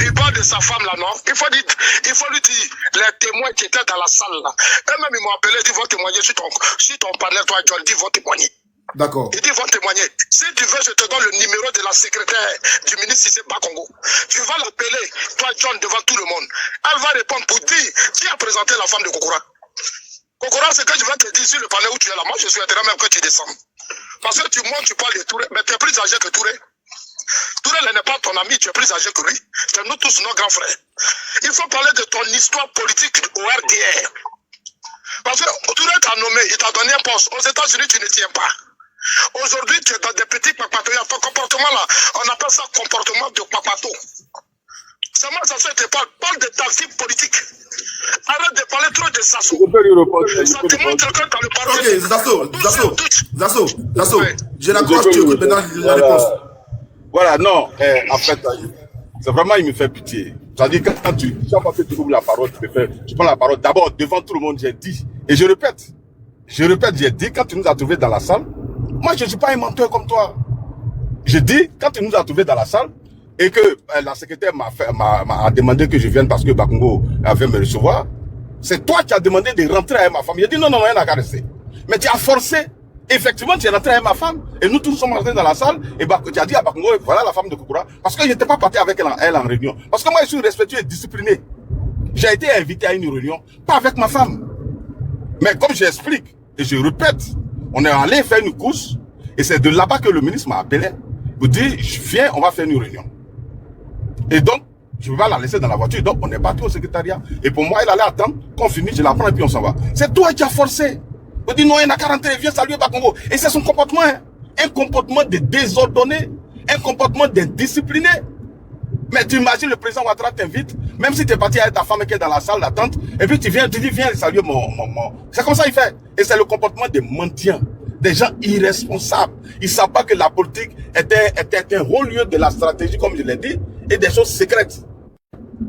il parle de sa femme là, non? Il faut lui dire, les témoins qui étaient dans la salle là, eux-mêmes ils m'ont appelé, ils vont témoigner sur ton panel, toi, John, ils vont témoigner. D'accord. Il dit, ils vont témoigner. Si tu veux, je te donne le numéro de la secrétaire du ministre Cissé Bakongo. Tu vas l'appeler, toi, John, devant tout le monde. Elle va répondre pour dire qui a présenté la femme de Kokora. Kokora, c'est que je vais te dire sur le panel où tu es là. Moi, je souhaiterais même que tu descendes. Parce que tu montes, tu parles de Touré, mais tu es plus âgé que Touré. Touré n'est pas ton ami, tu es plus âgé que lui. C'est nous tous nos grands frères. Il faut parler de ton histoire politique au RDR. Parce que Touré t'a nommé, il t'a donné un poste. Aux États-Unis, tu ne tiens pas. Aujourd'hui, tu es dans des petits papatos. Ton comportement là, on appelle ça comportement de papato. C'est moi, ça fait parle de ta vie politique. Arrête de parler trop de Zasso. Ça te montre quelqu'un dans le parti. Ok, Zasso. J'ai la croix, tu écoutes maintenant la réponse. Voilà, non, en fait, c'est vraiment, il me fait pitié. C'est-à-dire, quand chaque fois que tu ouvres la parole, tu prends la parole. D'abord, devant tout le monde, j'ai dit, et je répète, j'ai dit, quand tu nous as trouvés dans la salle, moi, je ne suis pas un menteur comme toi. J'ai dit, quand tu nous as trouvés dans la salle, et que la secrétaire m'a demandé que je vienne parce que Bakongo avait me recevoir, c'est toi qui as demandé de rentrer avec ma femme. J'ai dit non, rien à rester. Mais tu as forcé. Effectivement, tu es rentré avec ma femme. Et nous tous sommes rentrés dans la salle. Et tu as dit à Bakongo, voilà la femme de Kokora. Parce que je n'étais pas parti avec elle en réunion. Parce que moi, je suis respectueux et discipliné. J'ai été invité à une réunion, pas avec ma femme. Mais comme j'explique, et je répète, on est allé faire une course. Et c'est de là-bas que le ministre m'a appelé pour dire, viens, on va faire une réunion. Et donc, je ne vais pas la laisser dans la voiture. Donc, on est parti au secrétariat. Et pour moi, elle allait attendre qu'on finisse, je la prends et puis on s'en va. C'est toi qui as forcé. On dit non, il n'a qu'à rentrer, viens saluer Bakongo. Et c'est son comportement. Hein. Un comportement de désordonné. Un comportement d'indiscipliné. Mais tu imagines, le président Ouattara t'invite, même si tu es parti avec ta femme qui est dans la salle d'attente, et puis tu dis, viens saluer mon. C'est comme ça qu'il fait. Et c'est le comportement des mendiants. Des gens irresponsables. Ils ne savent pas que la politique était un haut lieu de la stratégie, comme je l'ai dit, et des choses secrètes.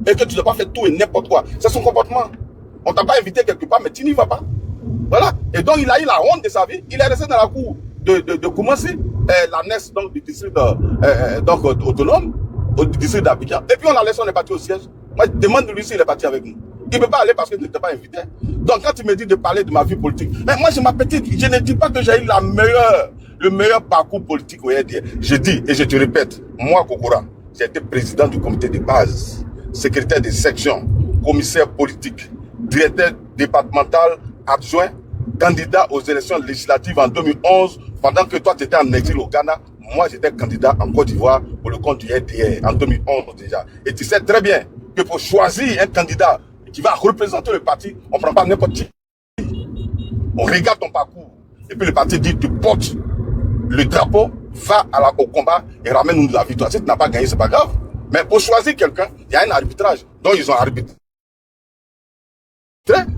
Et que tu ne dois pas faire tout et n'importe quoi. C'est son comportement. On t'a pas invité quelque part, mais tu n'y vas pas. Voilà. Et donc, il a eu la honte de sa vie. Il est resté dans la cour de Koumassi, la NES, donc, du district autonome, au district d'Abidjan. Et puis, on l'a laissé, on est parti au siège. Moi, je demande de lui s'il est parti avec nous. Il ne peut pas aller parce qu'il n'était pas invité. Donc, quand tu me dis de parler de ma vie politique, mais moi, je m'appétite. Je ne dis pas que j'ai eu le meilleur parcours politique au RDR. Je dis, et je te répète, moi, Kokora, j'ai été président du comité de base, secrétaire de section, commissaire politique, directeur départemental adjoint, candidat aux élections législatives en 2011, pendant que toi, tu étais en exil au Ghana. Moi, j'étais candidat en Côte d'Ivoire pour le compte du RDR en 2011 déjà. Et tu sais très bien que pour choisir un candidat qui va représenter le parti, on ne prend pas n'importe qui. On regarde ton parcours. Et puis le parti dit, tu portes le drapeau, va au combat et ramène-nous de la victoire. Si tu n'as pas gagné, ce n'est pas grave. Mais pour choisir quelqu'un, il y a un arbitrage. Donc ils ont arbitré.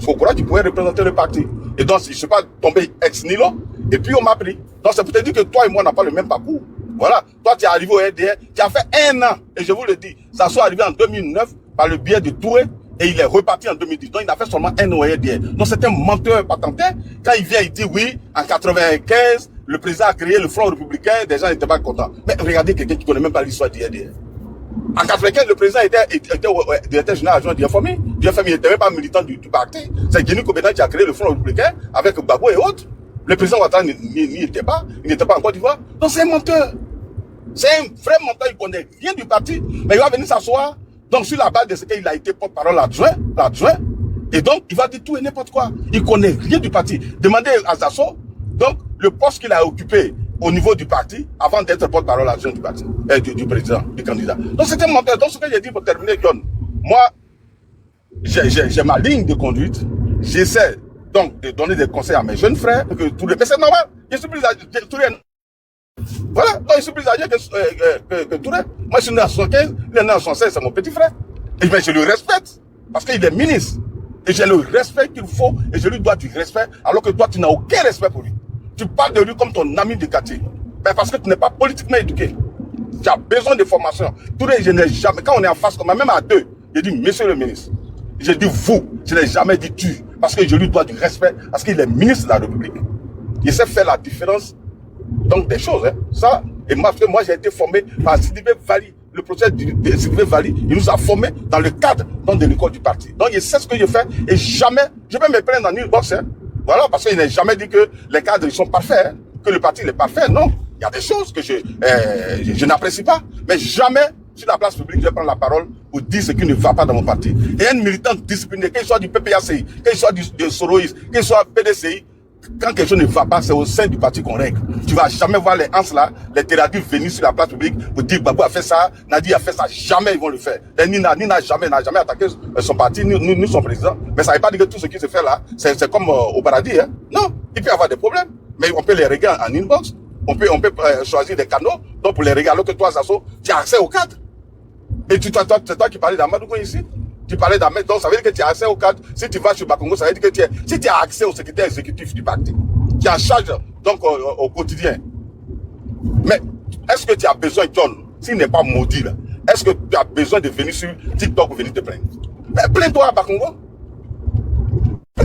Kokora, tu pouvais représenter le parti. Et donc, je ne suis pas tombé ex nihilo. Et puis on m'a pris. Donc c'est pour te dire que toi et moi, on n'a pas le même parcours. Voilà. Toi, tu es arrivé au RDR, tu as fait 1 an. Et je vous le dis, ça soit arrivé en 2009 par le biais de Touré. Et il est reparti en 2010. Donc, il a fait seulement 1 an au RDR. Donc, c'est un menteur patenté. Quand il vient, il dit oui, en 95, le président a créé le Front républicain, des gens n'étaient pas contents. Mais regardez quelqu'un qui ne connaît même pas l'histoire du RDR. En 95, le président était directeur général adjoint du FMI. Du FMI n'était même pas militant du parti. C'est Guény Kobedan qui a créé le Front républicain avec Gbagbo et autres. Le président Ouattara n'y était pas. Il n'était pas en Côte d'Ivoire. Donc, c'est un menteur. C'est un vrai menteur. Il ne connaît rien du parti. Mais il va venir s'asseoir. Donc, sur la base de ce qu'il a été porte-parole adjoint, et donc, il va dire tout et n'importe quoi. Il ne connaît rien du parti. Demandez à Zasso, donc, le poste qu'il a occupé au niveau du parti, avant d'être porte-parole adjoint du parti, du président, du candidat. Donc, c'est un menteur. Donc, ce que j'ai dit pour terminer, John, moi, j'ai ma ligne de conduite. J'essaie, donc, de donner des conseils à mes jeunes frères, mais c'est normal. Je suis plus âgé. Voilà, donc je suis plus âgé que Touré. Moi, je suis né en 75, il est né en 76, c'est mon petit frère. Et mais je le respecte, parce qu'il est ministre. Et j'ai le respect qu'il faut, et je lui dois du respect, alors que toi, tu n'as aucun respect pour lui. Tu parles de lui comme ton ami de quartier. Mais parce que tu n'es pas politiquement éduqué. Tu as besoin de formation. Touré, je n'ai jamais, quand on est en face, comme même à deux, j'ai dit, monsieur le ministre. J'ai dit, vous, je n'ai jamais dit tu, parce que je lui dois du respect, parce qu'il est ministre de la République. Il sait faire la différence. Donc des choses, hein. Ça, et moi j'ai été formé par Sidibé Vali, le professeur de Sidibé Vali, il nous a formés dans le cadre de l'école du parti. Donc il sait ce que je fais et jamais, je vais me plaindre dans une box, hein. Voilà, parce qu'il n'a jamais dit que les cadres ils sont parfaits, hein, que le parti est parfait, non. Il y a des choses que je n'apprécie pas, mais jamais sur la place publique je vais prendre la parole pour dire ce qui ne va pas dans mon parti. Et un militant discipliné, qu'il soit du PPACI, qu'il soit de Soroïs, qu'il soit PDCI, quand quelque chose ne va pas, c'est au sein du parti qu'on règle. Tu vas jamais voir les ans là, les terroristes venir sur la place publique pour dire Babou a fait ça, Nadi a fait ça. Jamais ils vont le faire. Et Nina n'a jamais attaqué son parti, ni son président. Mais ça ne veut pas dire que tout ce qui se fait là, c'est comme au paradis. Hein. Non, il peut y avoir des problèmes. Mais on peut les régler en inbox. On peut choisir des canaux. Donc pour les régler, alors que toi, Zasso, tu as accès au cadre. Et c'est toi qui parlais d'Amadouko ici. Tu parlais d'Ahmed, donc ça veut dire que tu as accès au cadre. Si tu vas sur Bakongo, ça veut dire que si tu as accès au secrétaire exécutif du parti, qui est en charge donc au quotidien. Mais est-ce que tu as besoin, John, s'il n'est pas maudit là, est-ce que tu as besoin de venir sur TikTok pour venir te plaindre? Mais plains-toi à Bakongo.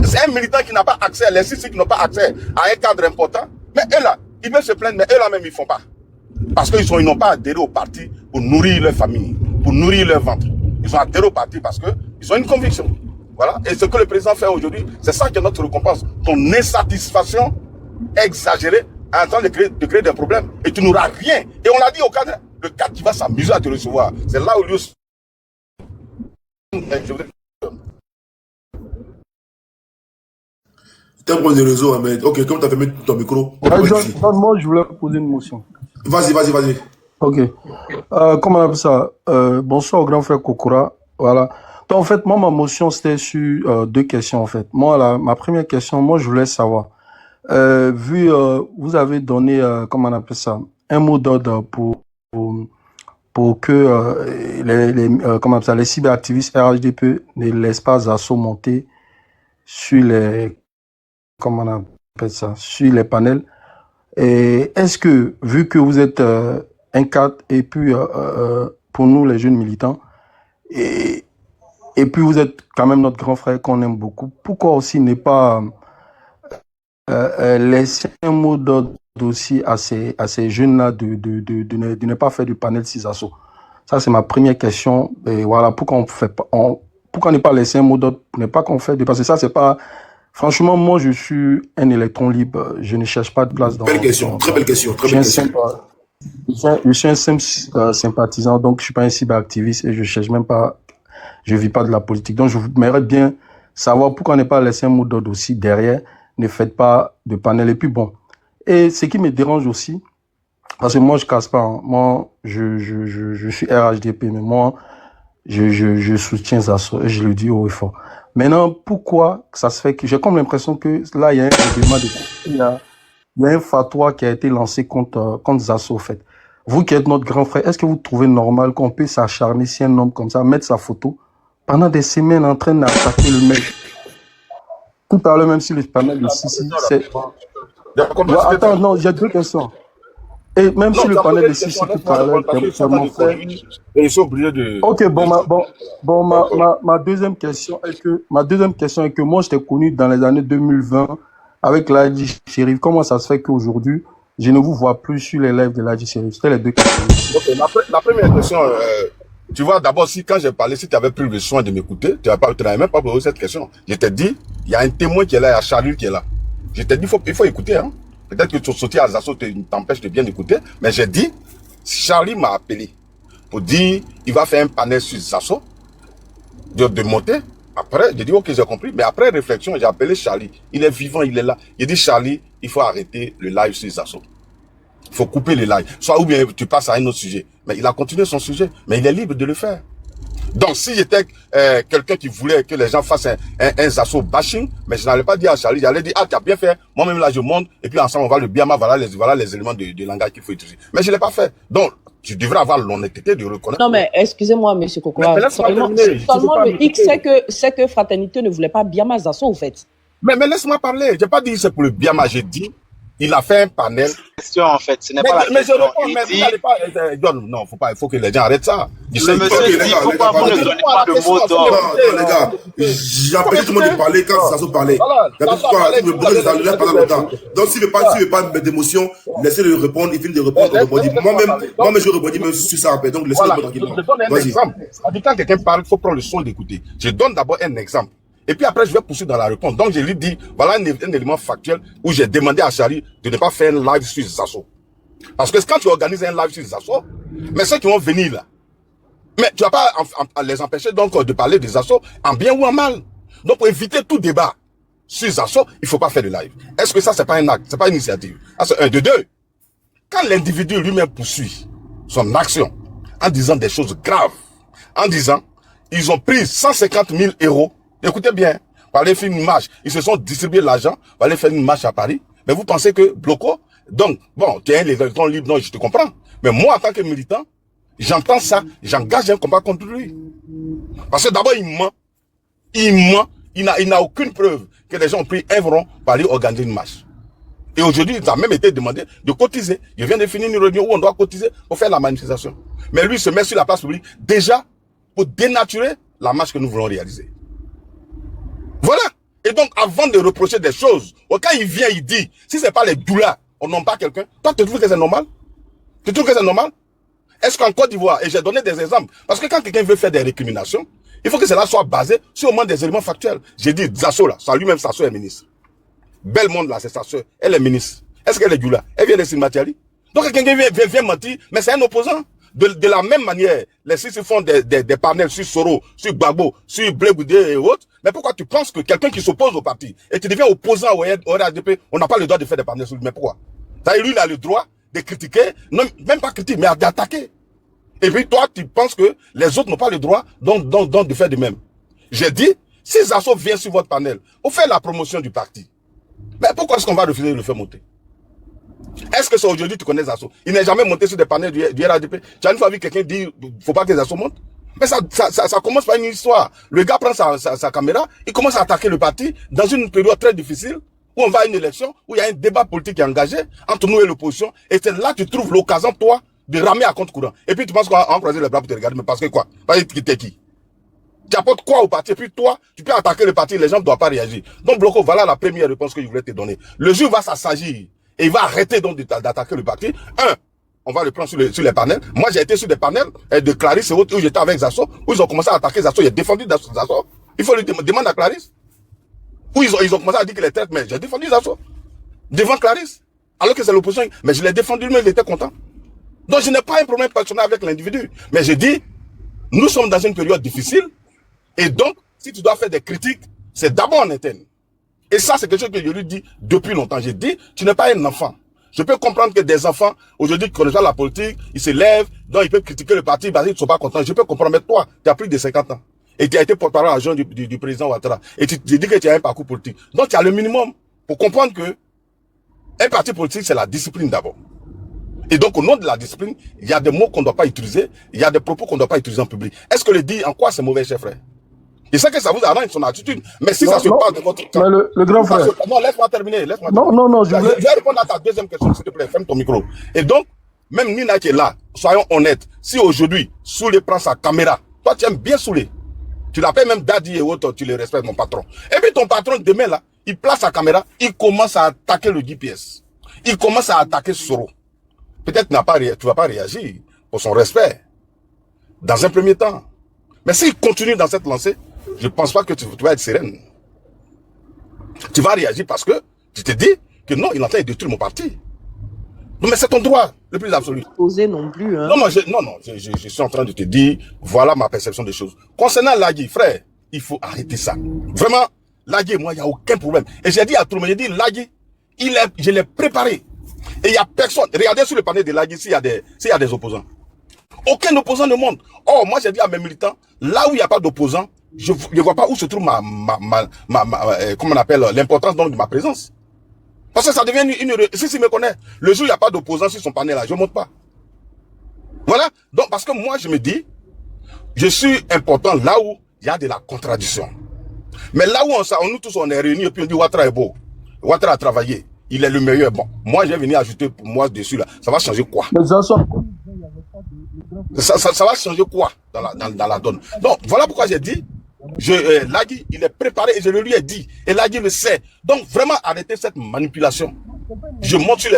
C'est un militant qui n'a pas accès, les CIC qui n'ont pas accès à un cadre important. Mais eux là, ils veulent se plaindre, mais eux là même ils ne font pas. Parce qu'ils n'ont pas adhéré au parti pour nourrir leur famille, pour nourrir leur ventre. Ils ont adhéré au parti parce qu'ils ont une conviction. Voilà. Et ce que le président fait aujourd'hui, c'est ça qui est notre récompense. Ton insatisfaction exagérée en train de créer des problèmes. Et tu n'auras rien. Et on l'a dit au cadre, le cadre qui va s'amuser à te recevoir. C'est là où lui... C'est un problème de réseau, mais ok, comme tu as fermé ton micro. Moi, je voulais poser une motion. Vas-y. Ok. Comment on appelle ça? Bonsoir au grand frère Kokora. Voilà. Donc, en fait, moi, ma motion, c'était sur deux questions, en fait. Moi, ma première question, moi, je voulais savoir. Vous avez donné, comment on appelle ça, un mot d'ordre pour que comment on appelle ça, les cyberactivistes RHDP ne laissent pas Zasso monter sur les, comment on appelle ça, sur les panels. Et est-ce que, vu que vous êtes un cadre, et puis pour nous, les jeunes militants, et puis vous êtes quand même notre grand frère qu'on aime beaucoup, pourquoi aussi ne pas laisser un mot d'ordre aussi à ces jeunes-là de ne pas faire du panel 6 assauts? Ça, c'est ma première question. Et voilà, pourquoi ne pas laisser un mot d'ordre pour ne pas qu'on fait, parce que ça, c'est pas... Franchement, moi, je suis un électron libre. Je ne cherche pas de place dans... Belle question, très belle question. Je suis un simple sympathisant, donc je suis pas un cyberactiviste et je cherche même pas... Je vis pas de la politique. Donc, je voudrais bien savoir pourquoi ne pas laisser un mot d'ordre aussi derrière. Ne faites pas de panel. Et puis bon. Et ce qui me dérange aussi, parce que moi, je casse pas. Hein. Moi, je suis RHDP, mais moi, je soutiens Zasso et je le dis haut et fort. Maintenant, pourquoi ça se fait que j'ai comme l'impression que là, il y a un élément il y a un fatwa qui a été lancé contre Zasso, en fait. Vous qui êtes notre grand frère, est-ce que vous trouvez normal qu'on puisse s'acharner si un homme comme ça, mettre sa photo pendant des semaines en train d'attaquer le mec? Tout à l'heure, même si le panel ici, c'est... Attends, non, j'ai deux questions. Et même si le panel de Sissi tout à l'heure, c'est mon frère. Et ils sont obligés de... Ok, ma deuxième question est que moi, je t'ai connu dans les années 2020 avec l'Adi Shérif. Comment ça se fait qu'aujourd'hui, je ne vous vois plus sur les lives de l'Adi Shérif? C'était les deux questions. Okay, la première question, tu vois, d'abord, quand j'ai parlé, si tu avais pris le soin de m'écouter, tu n'avais même pas posé cette question. Je t'ai dit, il y a un témoin qui est là, il y a Charlie qui est là. Je t'ai dit, il faut écouter, hein. Peut-être que ton sauter à Zasso t'empêche de bien écouter, mais j'ai dit, Charlie m'a appelé pour dire, il va faire un panel sur Zasso, de monter. Après, j'ai dit, ok, j'ai compris, mais après réflexion, j'ai appelé Charlie. Il est vivant, il est là. J'ai dit, Charlie, il faut arrêter le live sur Zasso. Il faut couper le live. Soit ou bien tu passes à un autre sujet. Mais il a continué son sujet, mais il est libre de le faire. Donc, si j'étais quelqu'un qui voulait que les gens fassent un Zasso bashing, mais je n'allais pas dire à Charlie, j'allais dire, ah, tu as bien fait, moi-même là, je monte, et puis ensemble, on va le biama, voilà les éléments de langage qu'il faut utiliser. Mais je ne l'ai pas fait. Donc, tu devrais avoir l'honnêteté de reconnaître. Non, mais excusez-moi, monsieur Kokora. Seulement le X, c'est que Fraternité ne voulait pas biama Zasso, en fait. Mais laisse-moi parler. J'ai pas dit c'est pour le biama, j'ai dit, il a fait un panel. Question, en fait, ce n'est pas la question. Mais je réponds, mais vous n'allez pas, John, non, il faut que les gens arrêtent ça. Le monsieur dit, pourquoi vous ne donnez pas de mots d'ordre? Non, les gars, j'ai empêché tout le monde de parler quand Zasso parlait. Il y a tout le pendant longtemps. Donc, s'il ne veut pas mettre d'émotion, laissez-le répondre, il finit de répondre, on rebondit. Moi-même, je rebondis même sur ça après, donc laissez-le tranquillement. Je donne un exemple. Quand quelqu'un parle, il faut prendre le soin d'écouter. Je donne d'abord un exemple. Et puis après, je vais poursuivre dans la réponse. Donc, je lui dis, voilà un élément factuel où j'ai demandé à Charlie de ne pas faire un live sur Zasso. Parce que quand tu organises un live sur Zasso, mais ceux qui vont venir là, mais tu vas pas les empêcher donc de parler des Zasso en bien ou en mal. Donc, pour éviter tout débat, sur Zasso, il ne faut pas faire de live. Est-ce que ça, c'est pas un acte, c'est pas une initiative? Ah, c'est un de deux. Quand l'individu lui-même poursuit son action en disant des choses graves, en disant, ils ont pris 150 000 €, écoutez bien, pour aller faire une marche, ils se sont distribués l'argent pour aller faire une marche à Paris, mais vous pensez que Bloco, donc, bon, tu es un électron libre, non, je te comprends, mais moi, en tant que militant, j'entends ça, j'engage un combat contre lui. Parce que d'abord, il ment, il n'a aucune preuve que les gens ont pris un rond pour aller organiser une marche. Et aujourd'hui, il a même été demandé de cotiser. Il vient de finir une réunion où on doit cotiser pour faire la manifestation. Mais lui, il se met sur la place publique, déjà, pour dénaturer la marche que nous voulons réaliser. Voilà. Et donc, avant de reprocher des choses, quand il vient, il dit, si c'est pas les doulas, on nomme pas quelqu'un, toi, tu trouves que c'est normal? Tu trouves que c'est normal? Est-ce qu'en Côte d'Ivoire, et j'ai donné des exemples, parce que quand quelqu'un veut faire des récriminations, il faut que cela soit basé sur au moins des éléments factuels. J'ai dit, Zasso là, ça lui-même, Zasso est ministre. Bellemonde là, c'est sa soeur, elle est ministre. Est-ce qu'elle est doula? Elle vient de Silmatiali. Donc quelqu'un vient mentir, mais c'est un opposant. De la même manière, les six font des panels sur Soro, sur Gbagbo, sur Blé Goudé et autres. Mais pourquoi tu penses que quelqu'un qui s'oppose au parti et tu deviens opposant au RADP, on n'a pas le droit de faire des panels sur lui? Mais pourquoi? Lui, il a le droit de critiquer, non, même pas critiquer, mais d'attaquer. Et puis toi, tu penses que les autres n'ont pas le droit donc de faire de même. J'ai dit, si Zasso vient sur votre panel, on fait la promotion du parti. Mais pourquoi est-ce qu'on va refuser de le faire monter? Est-ce que c'est aujourd'hui tu connais Zasso? Il n'est jamais monté sur des panels du RADP. Tu as une fois vu quelqu'un dire, faut pas que Zasso monte? Mais ça commence par une histoire. Le gars prend sa caméra, il commence à attaquer le parti dans une période très difficile, où on va à une élection, où il y a un débat politique qui est engagé entre nous et l'opposition, et c'est là que tu trouves l'occasion, toi, de ramer à compte courant. Et puis tu penses qu'on va croiser les bras pour te regarder, mais parce que quoi? Parce que t'es qui? Tu apportes quoi au parti? Et puis toi, tu peux attaquer le parti, les gens ne doivent pas réagir. Donc Bloco, voilà la première réponse que je voulais te donner. Le jour va s'assagir et il va arrêter donc d'attaquer le parti. On va le prendre sur les panels. Moi, j'ai été sur des panels de Clarisse et autres, où j'étais avec Zasso, où ils ont commencé à attaquer Zasso. J'ai défendu Zasso. Il faut lui demander à Clarisse. Où ils ont commencé à dire qu'il est traite, mais j'ai défendu Zasso. Devant Clarisse. Alors que c'est l'opposition. Mais je l'ai défendu, lui, il était content. Donc, je n'ai pas un problème personnel avec l'individu. Mais je dis, nous sommes dans une période difficile. Et donc, si tu dois faire des critiques, c'est d'abord en interne. Et ça, c'est quelque chose que je lui dis depuis longtemps. J'ai dit, tu n'es pas un enfant. Je peux comprendre que des enfants, aujourd'hui, qui connaissent la politique, ils se lèvent, donc ils peuvent critiquer le parti parce qu'ils ne sont pas contents. Je peux comprendre, mais toi, tu as plus de 50 ans. Et tu as été porte-parole adjoint du président Ouattara. Et tu dis que tu as un parcours politique. Donc, tu as le minimum pour comprendre que un parti politique, c'est la discipline d'abord. Et donc, au nom de la discipline, il y a des mots qu'on ne doit pas utiliser, il y a des propos qu'on ne doit pas utiliser en public. Est-ce que le dit en quoi c'est mauvais, cher frère? Je sais que ça vous arrange son attitude, mais si ça se passe de votre temps... Le grand frère... Non, laisse-moi terminer. Non, je vais répondre à ta deuxième question, s'il te plaît. Ferme ton micro. Et donc, même Nina qui est là, soyons honnêtes, si aujourd'hui, Soulé prend sa caméra, toi tu aimes bien Soulé, tu l'appelles même Daddy et autres, tu le respectes, mon patron. Et puis ton patron, demain là, il place sa caméra, il commence à attaquer le GPS. Il commence à attaquer Soro. Peut-être tu vas pas réagir pour son respect, dans un premier temps. Mais s'il continue dans cette lancée, je ne pense pas que tu vas être sereine. Tu vas réagir parce que tu te dis que non, il est en train de détruire mon parti. Non, mais c'est ton droit le plus absolu. Oser non plus, hein. Non, je suis en train de te dire, voilà ma perception des choses. Concernant Lagui, frère, il faut arrêter ça. Vraiment, Lagui, moi, il n'y a aucun problème. Et j'ai dit à tout le monde, j'ai dit, Lagui, je l'ai préparé. Et il n'y a personne. Regardez sur le panel de Lagui s'il y a des opposants. Aucun opposant ne monte. Oh, moi, j'ai dit à mes militants, là où il n'y a pas d'opposants, je ne vois pas où se trouve comment on appelle, l'importance donc de ma présence. Parce que ça devient si me connaît, le jour où il n'y a pas d'opposant sur son panel là, je ne monte pas. Voilà. Donc, parce que moi, je me dis, je suis important là où il y a de la contradiction. Mais là où nous tous on est réunis et puis on dit Ouattara est beau. Ouattara a travaillé. Il est le meilleur. Bon, moi, j'ai venu ajouter pour moi dessus là. Ça va changer quoi? Ça va changer quoi dans la donne? Donc, voilà pourquoi j'ai dit, Lagui, il est préparé et je le lui ai dit. Et Lagui le sait. Donc, vraiment, arrêtez cette manipulation. Je monte sur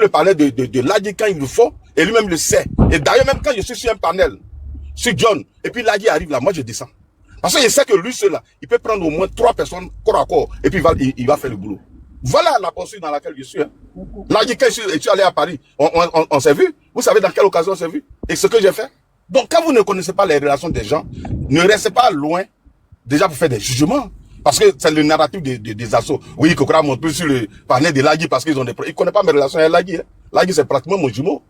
le panel de Lagui quand il le faut, et lui-même le sait. Et d'ailleurs, même quand je suis sur un panel, sur John, et puis Lagui arrive là, moi je descends. Parce que je sais que lui, seul là, il peut prendre au moins 3 personnes corps à corps, et puis il va faire le boulot. Voilà la poursuite dans laquelle je suis. Hein. Lagui, quand je suis allé à Paris, on s'est vu. Vous savez dans quelle occasion on s'est vu? Et ce que j'ai fait. Donc, quand vous ne connaissez pas les relations des gens, ne restez pas loin, déjà pour faire des jugements. Parce que c'est le narratif des assos. Oui, Kokora monte plus sur le panel de Lagui parce qu'ils ont des problèmes. Ils ne connaissent pas mes relations avec Lagui. Hein. Lagui, c'est pratiquement mon jumeau.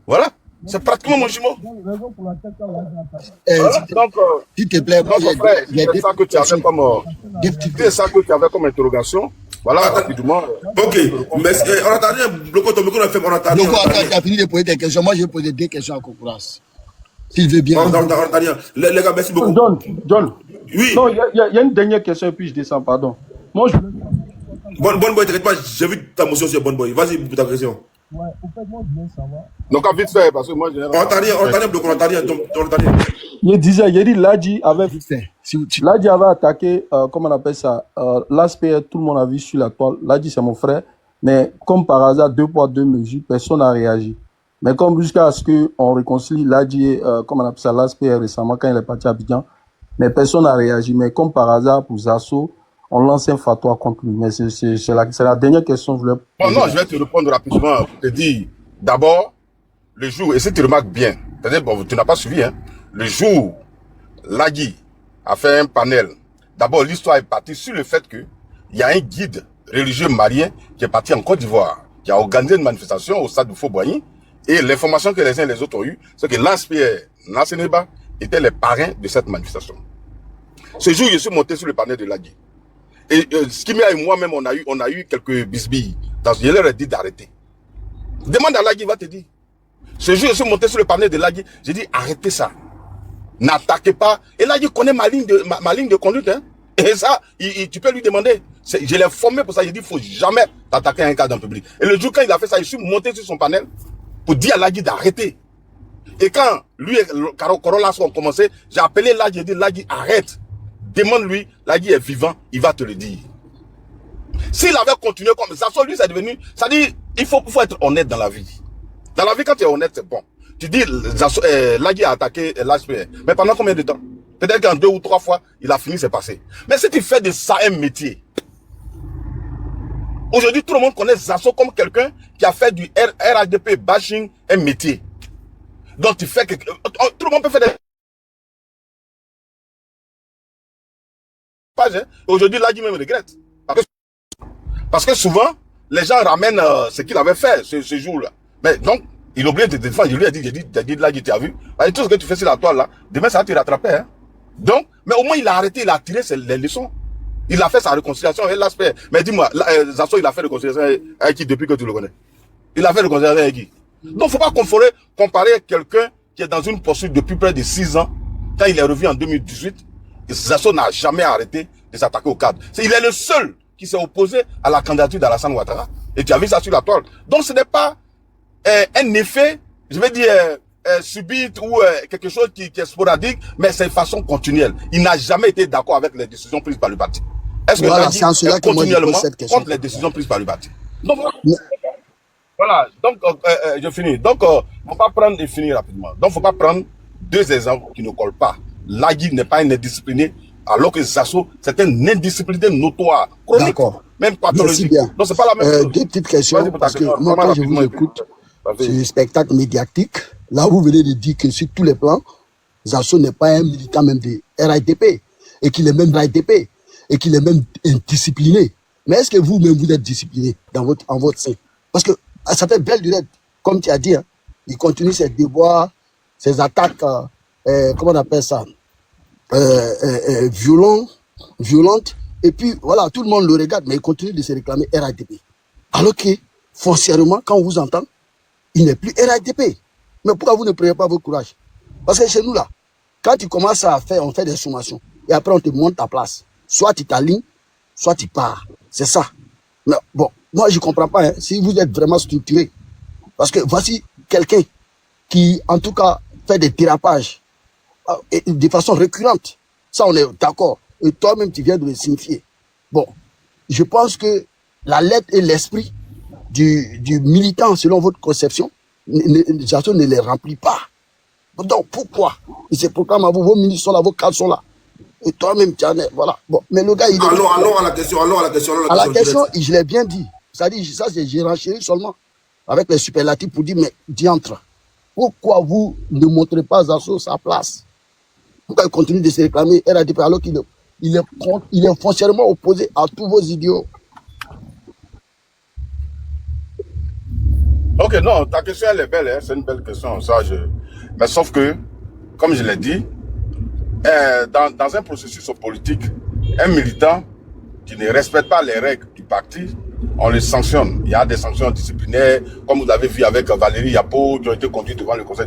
Voilà. C'est pratiquement mon jumeau. Voilà. Donc, s'il te plaît, c'est ça que tu avais comme, c'est ça que tu avais comme interrogation. Voilà, rapidement. Ok, mais on attend rien. Bloco, ton micro, on attend rien. Bloco, tu as fini de poser des questions. Moi, je vais poser 2 questions à Kokoras. S'il veut bien. On attend rien. Les gars, merci beaucoup. John. Oui. Non, il y a une dernière question et puis je descends, pardon. Moi, je... Bonne boy, t'inquiète pas, j'ai vu ta motion sur Bonne boy. Vas-y pour ta question. Ouais, au fait, moi, je voulais savoir. Donc, à vite fait, parce que moi, j'ai... On entend rien, Bloco, on entend rien. Il dit, Lagui avait attaqué, comment on appelle ça, l'aspect, tout le monde a vu sur la toile. Lagui, c'est mon frère. Mais comme par hasard, 2 poids, 2 mesures, personne n'a réagi. Mais comme jusqu'à ce qu'on réconcilie Lagui, comment on appelle ça, l'aspect récemment, quand il est parti à Abidjan, mais personne n'a réagi. Mais comme par hasard, pour Zasso, on lance un fatwa contre lui. Mais c'est la dernière question que je voulais poser. Non, je vais te répondre rapidement pour te dire, d'abord, le jour, et si tu remarques bien, c'est-à-dire, bon, tu n'as pas suivi, hein, le jour, Lagui a fait un panel. D'abord, l'histoire est partie sur le fait que il y a un guide religieux malien qui est parti en Côte d'Ivoire, qui a organisé une manifestation au stade de Faux-Boigny, et l'information que les uns et les autres ont eue, c'est que Lance-Pierre Nasseneba étaient les parrains de cette manifestation. Ce jour, je suis monté sur le panel de Lagui. Et Skimia et moi-même, on a eu quelques bisbilles. Je leur ai dit d'arrêter. Demande à Lagui, il va te dire. Ce jour, je suis monté sur le panel de Lagui. J'ai dit, arrêtez ça. N'attaquez pas. Et Lagui connaît ma ligne de conduite. Hein. Et ça, tu peux lui demander. Je l'ai formé pour ça. J'ai dit, il ne faut jamais t'attaquer à un cadre en public. Et le jour, quand il a fait ça, je suis monté sur son panel pour dire à Lagui d'arrêter. Et quand lui et Corolla ont commencé, j'ai appelé Lagui, j'ai dit, Lagui, arrête. Demande-lui, Lagui est vivant, il va te le dire. S'il avait continué comme ça, lui, c'est devenu... Ça dit, il faut être honnête dans la vie. Dans la vie, quand tu es honnête, c'est bon. Tu dis, Lagui a attaqué l'HPR. Mais pendant combien de temps? Peut-être qu'en 2 ou 3 fois, il a fini, c'est passé. Mais si tu fais de ça un métier, aujourd'hui, tout le monde connaît Zasso comme quelqu'un qui a fait du RHDP bashing un métier. Donc, tu fais que... Tout le monde peut faire des... Aujourd'hui, Lagui même regrette. Parce que souvent, les gens ramènent ce qu'il avait fait ce jour-là. Mais donc, il oublie de te défendre. Je lui ai dit, Lagui, tu as vu. Tout ce que tu fais sur la toile là, demain ça va te rattraper. Hein. Donc, mais au moins il a arrêté, il a tiré les leçons. Il a fait sa réconciliation avec l'aspect. Mais dis-moi, Zasso, il a fait réconciliation avec qui depuis que tu le connais? Il a fait réconciliation avec qui? Donc, faut pas comparer quelqu'un qui est dans une poursuite depuis près de 6 ans, quand il est revenu en 2018. Zasso n'a jamais arrêté de s'attaquer au cadre. Il est le seul qui s'est opposé à la candidature d'Alassane Ouattara. Et tu as vu ça sur la toile. Donc ce n'est pas un effet, je vais dire, subite ou quelque chose qui est sporadique, mais c'est de façon continuelle. Il n'a jamais été d'accord avec les décisions prises par le parti. Est-ce que Lagui est continuellement contre les décisions prises par le parti? Donc, voilà, donc je finis. Donc, faut pas prendre et finir rapidement. Donc, faut pas prendre 2 exemples qui ne collent pas. Lagui n'est pas un indiscipliné, alors que Zasso, c'est un indiscipliné notoire, chronique, même pathologique. Donc, c'est pas la même chose. 2 petites questions, parce que moi, quand je vous écoute, c'est un spectacle médiatique. Là, vous venez de dire que sur tous les plans, Zasso n'est pas un militant même de RHDP, et qu'il est même de RHDP, et qu'il est même indiscipliné. Mais est-ce que vous-même, vous êtes discipliné en votre sein? Parce que ça fait belle durée, comme tu as dit, hein, il continue ses déboires, ses attaques, comment on appelle ça, violentes, et puis voilà, tout le monde le regarde, mais il continue de se réclamer RHDP. Alors que, foncièrement, quand on vous entend, il n'est plus RHDP. Mais pourquoi vous ne prenez pas votre courage? Parce que chez nous là, quand tu commences à faire, on fait des sommations, et après on te monte ta place. Soit tu t'alignes, soit tu pars. C'est ça. Mais bon, moi je ne comprends pas, hein, si vous êtes vraiment structuré. Parce que voici quelqu'un qui, en tout cas, fait des dérapages de façon récurrente. Ça, on est d'accord. Et toi-même, tu viens de le signifier. Bon, je pense que la lettre et l'esprit du militant, selon votre conception, Zasso ne les remplit pas. Donc, pourquoi il se proclame à vous, vos ministres sont là, vos cadres sont là. Et toi-même, tu en es, voilà. Bon, mais le gars, il est... Allons à la question, À la question, je l'ai bien dit. C'est-à-dire, ça, j'ai renchéri seulement avec les superlatifs pour dire, mais diantre, pourquoi vous ne montrez pas Zasso sa place? Pourquoi il continue de se réclamer RHDP alors qu'il il est foncièrement opposé à tous vos idiots. Ok, non, ta question, elle est belle, hein, c'est une belle question. Mais sauf que, comme je l'ai dit, dans un processus politique, un militant qui ne respecte pas les règles du parti, on le sanctionne. Il y a des sanctions disciplinaires, comme vous avez vu avec Valérie Yapo, qui ont été conduits devant le conseil.